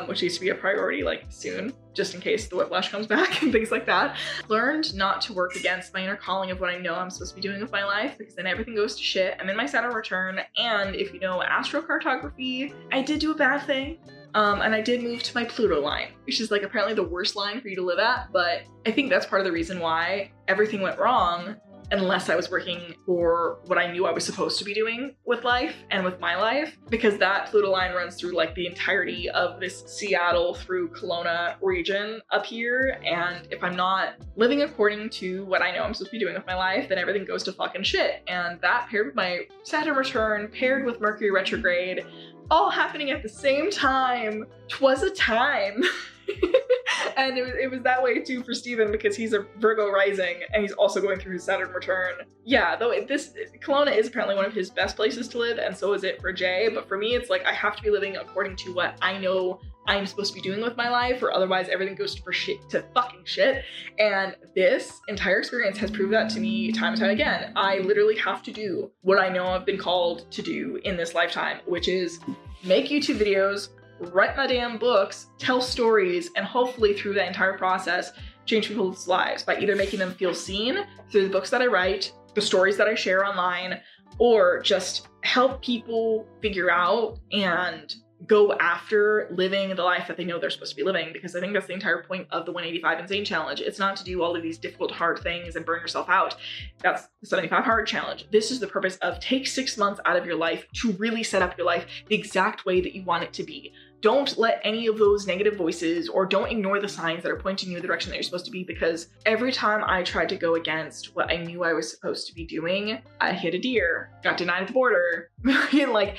which needs to be a priority like soon, just in case the whiplash comes back and things like that. Learned not to work against my inner calling of what I know I'm supposed to be doing with my life, because then everything goes to shit. I'm in my Saturn return, and if you know astrocartography, I did do a bad thing. And I did move to my Pluto line, which is like apparently the worst line for you to live at, but I think that's part of the reason why everything went wrong, unless I was working for what I knew I was supposed to be doing with life and with my life, because that Pluto line runs through like the entirety of this Seattle through Kelowna region up here. And if I'm not living according to what I know I'm supposed to be doing with my life, then everything goes to fucking shit. And that paired with my Saturn return, paired with Mercury retrograde, all happening at the same time. 'Twas a time. And it was that way too for Steven, because he's a Virgo rising and he's also going through his Saturn return. Yeah, though Kelowna is apparently one of his best places to live, and so is it for Jay. But for me, it's like I have to be living according to what I know I'm supposed to be doing with my life, or otherwise everything goes to fucking shit. And this entire experience has proved that to me time and time again. I literally have to do what I know I've been called to do in this lifetime, which is make YouTube videos, write my damn books, tell stories, and hopefully through that entire process, change people's lives by either making them feel seen through the books that I write, the stories that I share online, or just help people figure out and go after living the life that they know they're supposed to be living. Because I think that's the entire point of the 185 Insane Challenge. It's not to do all of these difficult, hard things and burn yourself out. That's the 75 Hard Challenge. This is the purpose of take 6 months out of your life to really set up your life the exact way that you want it to be. Don't let any of those negative voices, or don't ignore the signs that are pointing you in the direction that you're supposed to be, because every time I tried to go against what I knew I was supposed to be doing, I hit a deer, got denied at the border. Like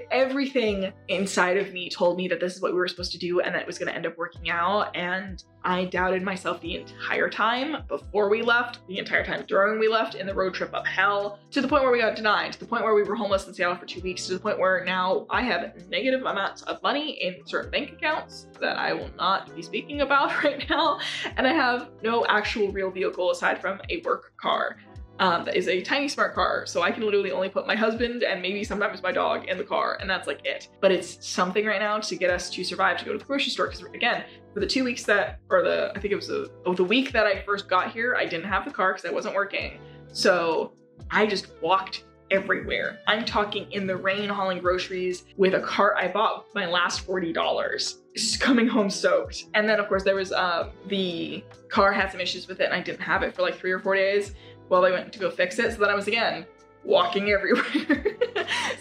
everything inside of me told me that this is what we were supposed to do and that it was going to end up working out. And I doubted myself the entire time before we left, the entire time during we left, in the road trip up hell, to the point where we got denied, to the point where we were homeless in Seattle for 2 weeks, to the point where now I have negative amounts of money in certain bank accounts that I will not be speaking about right now. And I have no actual real vehicle aside from a work car. That is a tiny smart car, so I can literally only put my husband and maybe sometimes my dog in the car, and that's like it. But it's something right now to get us to survive, to go to the grocery store, because again, for the 2 weeks that, or I think it was the week that I first got here, I didn't have the car because I wasn't working. So I just walked everywhere. I'm talking in the rain hauling groceries with a cart I bought with my last $40. Coming home soaked. And then of course there was the car had some issues with it and I didn't have it for like 3 or 4 days while I went to go fix it. So then I was again walking everywhere.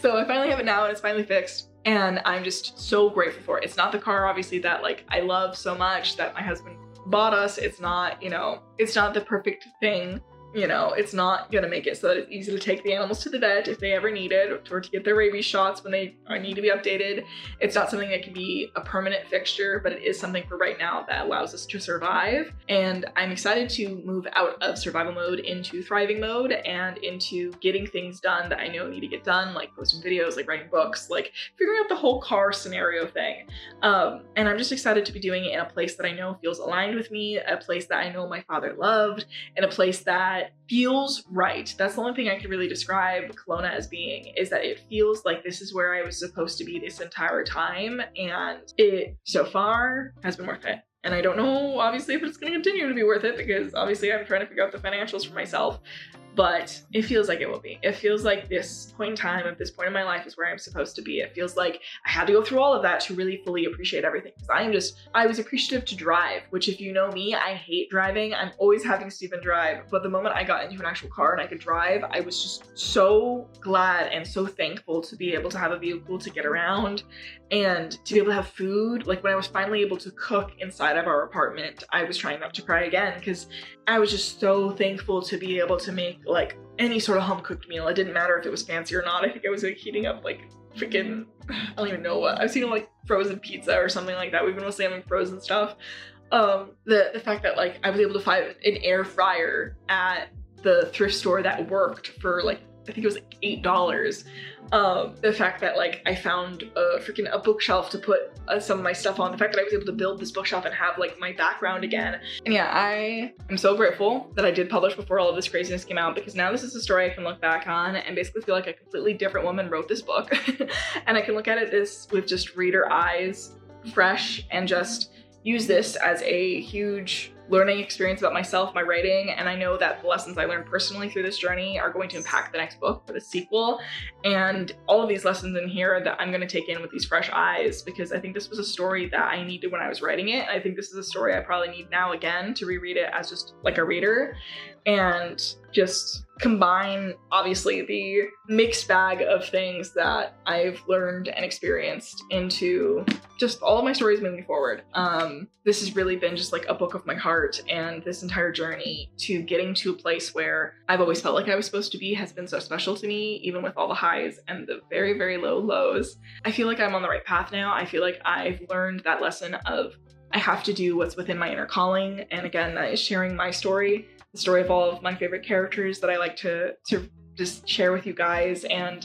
So I finally have it now and it's finally fixed. And I'm just so grateful for it. It's not the car obviously that like I love so much that my husband bought us. It's not, you know, it's not the perfect thing. You know, it's not gonna make it so that it's easy to take the animals to the vet if they ever need it, or to get their rabies shots when they need to be updated. It's not something that can be a permanent fixture, but it is something for right now that allows us to survive. And I'm excited to move out of survival mode into thriving mode and into getting things done that I know need to get done, like posting videos, like writing books, like figuring out the whole car scenario thing. And I'm just excited to be doing it in a place that I know feels aligned with me, a place that I know my father loved, and a place that feels right. That's the only thing I can really describe Kelowna as being, is that it feels like this is where I was supposed to be this entire time, and it so far has been worth it. And I don't know obviously if it's going to continue to be worth it, because obviously I'm trying to figure out the financials for myself, but it feels like it will be. It feels like this point in time, at this point in my life, is where I'm supposed to be. It feels like I had to go through all of that to really fully appreciate everything, because I was appreciative to drive, which if you know me, I hate driving. I'm always having Steven drive, but the moment I got into an actual car and I could drive, I was just so glad and so thankful to be able to have a vehicle to get around and to be able to have food. Like when I was finally able to cook inside of our apartment, I was trying not to cry again, because I was just so thankful to be able to make like any sort of home cooked meal. It didn't matter if it was fancy or not. I think I was like heating up like freaking, I don't even know what. I was eating like frozen pizza or something like that. We've been mostly having frozen stuff. The fact that like I was able to find an air fryer at the thrift store that worked for like, I think it was like $8. The fact that like I found a bookshelf to put some of my stuff on, the fact that I was able to build this bookshelf and have like my background again. And yeah, I am so grateful that I did publish before all of this craziness came out, because now this is a story I can look back on and basically feel like a completely different woman wrote this book. And I can look at it with just reader eyes fresh and just use this as a huge learning experience about myself, my writing, and I know that the lessons I learned personally through this journey are going to impact the next book or the sequel, and all of these lessons in here that I'm going to take in with these fresh eyes, because I think this was a story that I needed when I was writing it. I think this is a story I probably need now again to reread it as just like a reader, and just combine obviously the mixed bag of things that I've learned and experienced into just all of my stories moving forward. This has really been just like a book of my heart, and this entire journey to getting to a place where I've always felt like I was supposed to be has been so special to me, even with all the highs and the very, very low lows. I feel like I'm on the right path now. I feel like I've learned that lesson of I have to do what's within my inner calling, and again, that is sharing my story, the story of all of my favorite characters that I like to just share with you guys, and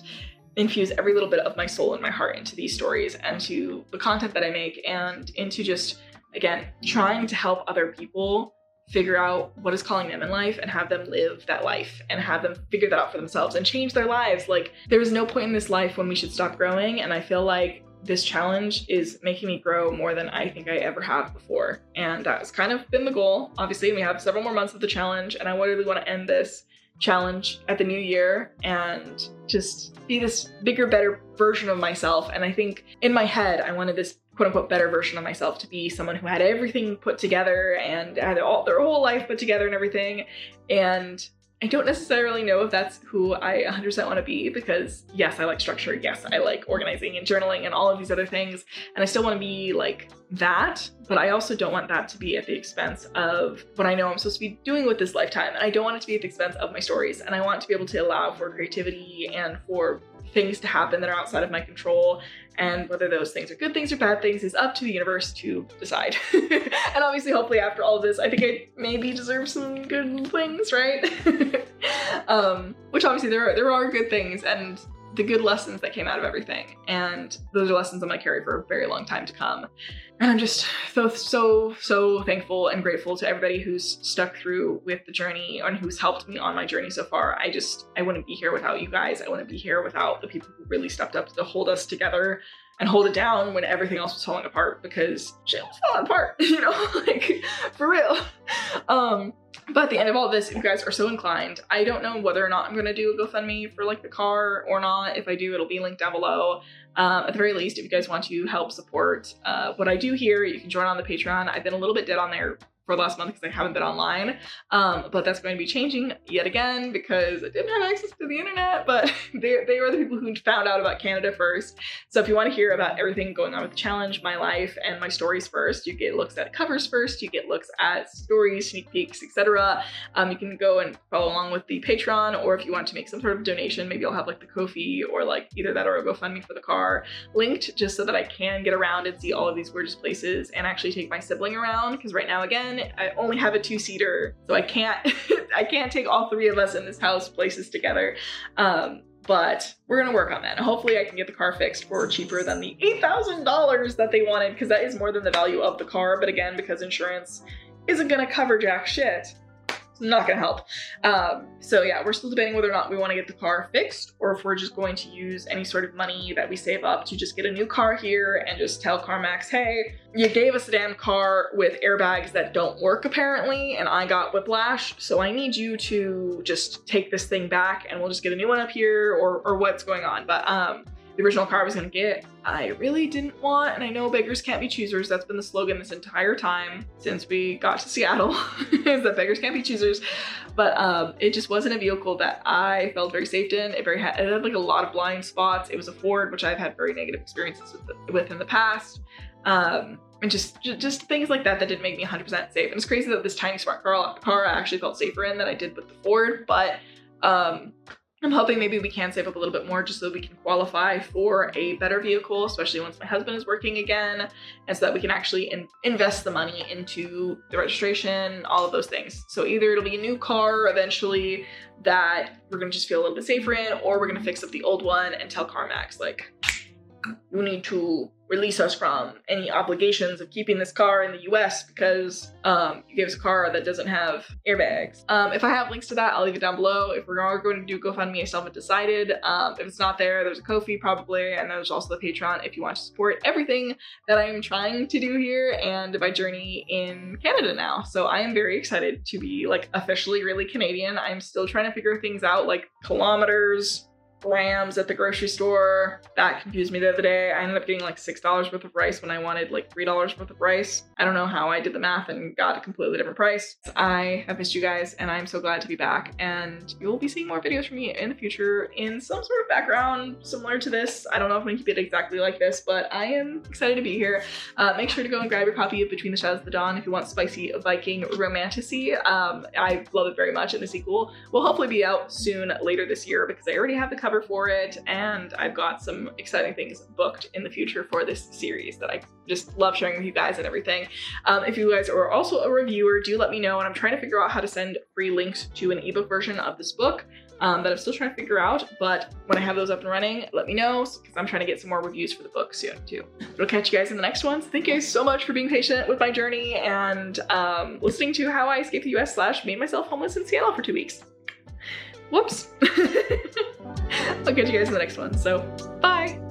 infuse every little bit of my soul and my heart into these stories and to the content that I make, and into just, again, trying to help other people figure out what is calling them in life and have them live that life and have them figure that out for themselves and change their lives. Like, there is no point in this life when we should stop growing, and I feel like this challenge is making me grow more than I think I ever have before. And that has kind of been the goal. Obviously, we have several more months of the challenge, and I really want to end this challenge at the new year and just be this bigger, better version of myself. And I think in my head, I wanted this quote unquote better version of myself to be someone who had everything put together and had their whole life put together and everything. And I don't necessarily know if that's who I 100% want to be, because yes, I like structure. Yes, I like organizing and journaling and all of these other things. And I still want to be like that, but I also don't want that to be at the expense of what I know I'm supposed to be doing with this lifetime. And I don't want it to be at the expense of my stories. And I want to be able to allow for creativity and for things to happen that are outside of my control. And whether those things are good things or bad things is up to the universe to decide. And obviously, hopefully after all of this, I think I maybe deserve some good things, right? Which obviously there are good things and the good lessons that came out of everything. And those are lessons I'm gonna carry for a very long time to come. And I'm just so thankful and grateful to everybody who's stuck through with the journey and who's helped me on my journey so far. I wouldn't be here without you guys. I wouldn't be here without the people who really stepped up to hold us together and hold it down when everything else was falling apart, because shit was falling apart, you know, like for real. But at the end of all this, if you guys are so inclined, I don't know whether or not I'm gonna do a GoFundMe for like the car or not. If I do, it'll be linked down below. At the very least, if you guys want to help support what I do here, you can join on the Patreon. I've been a little bit dead on there for the last month because I haven't been online, but that's going to be changing yet again because I didn't have access to the internet, but they were the people who found out about Canada first. So if you want to hear about everything going on with the challenge, my life, and my stories first, you get looks at covers first, you get looks at stories, sneak peeks, etc. You can go and follow along with the Patreon, or if you want to make some sort of donation, maybe I'll have like the Kofi or like either that or a GoFundMe for the car linked, just so that I can get around and see all of these gorgeous places and actually take my sibling around, because right now, again, I only have a 2-seater, so I can't I can't take all 3 of us in this house places together. But we're gonna work on that. And hopefully I can get the car fixed for cheaper than the $8,000 that they wanted, because that is more than the value of the car. But again, because insurance isn't gonna cover jack shit, it's not gonna help. So yeah, we're still debating whether or not we want to get the car fixed, or if we're just going to use any sort of money that we save up to just get a new car here and just tell CarMax, hey, you gave us a damn car with airbags that don't work apparently, and I got whiplash, so I need you to just take this thing back and we'll just get a new one up here, or what's going on. But the original car I was gonna get, I really didn't want, and I know beggars can't be choosers. That's been the slogan this entire time since we got to Seattle, is that beggars can't be choosers. But it just wasn't a vehicle that I felt very safe in. It had like a lot of blind spots. It was a Ford, which I've had very negative experiences with in the past. And just things like that didn't make me 100% safe. And it's crazy that this tiny smart car I actually felt safer in than I did with the Ford, but I'm hoping maybe we can save up a little bit more just so we can qualify for a better vehicle, especially once my husband is working again, and so that we can actually invest the money into the registration, all of those things. So either it'll be a new car eventually that we're gonna just feel a little bit safer in, or we're gonna fix up the old one and tell CarMax, like, you need to release us from any obligations of keeping this car in the US because you gave us a car that doesn't have airbags. If I have links to that, I'll leave it down below. If we're going to do GoFundMe, I still haven't decided. If it's not there, there's a Kofi probably, and there's also the Patreon if you want to support everything that I am trying to do here and my journey in Canada now. So I am very excited to be like officially really Canadian. I'm still trying to figure things out, like kilometers, grams at the grocery store. That confused me the other day. I ended up getting like $6 worth of rice when I wanted like $3 worth of rice. I don't know how I did the math and got a completely different price. I have missed you guys and I'm so glad to be back, and you'll be seeing more videos from me in the future in some sort of background similar to this. I don't know if I'm gonna keep it exactly like this, but I am excited to be here. Make sure to go and grab your copy of Between the Shadows of the Dawn if you want spicy Viking romantasy. I love it very much, and the sequel will hopefully be out soon later this year because I already have the cover for it, and I've got some exciting things booked in the future for this series that I just love sharing with you guys and everything. If you guys are also a reviewer, do let me know, and I'm trying to figure out how to send free links to an ebook version of this book that I'm still trying to figure out, but when I have those up and running, let me know because I'm trying to get some more reviews for the book soon too. I'll catch you guys in the next ones. Thank you guys so much for being patient with my journey and listening to how I escaped the US / made myself homeless in Seattle for 2 weeks. Whoops. I'll catch you guys in the next one. So, bye.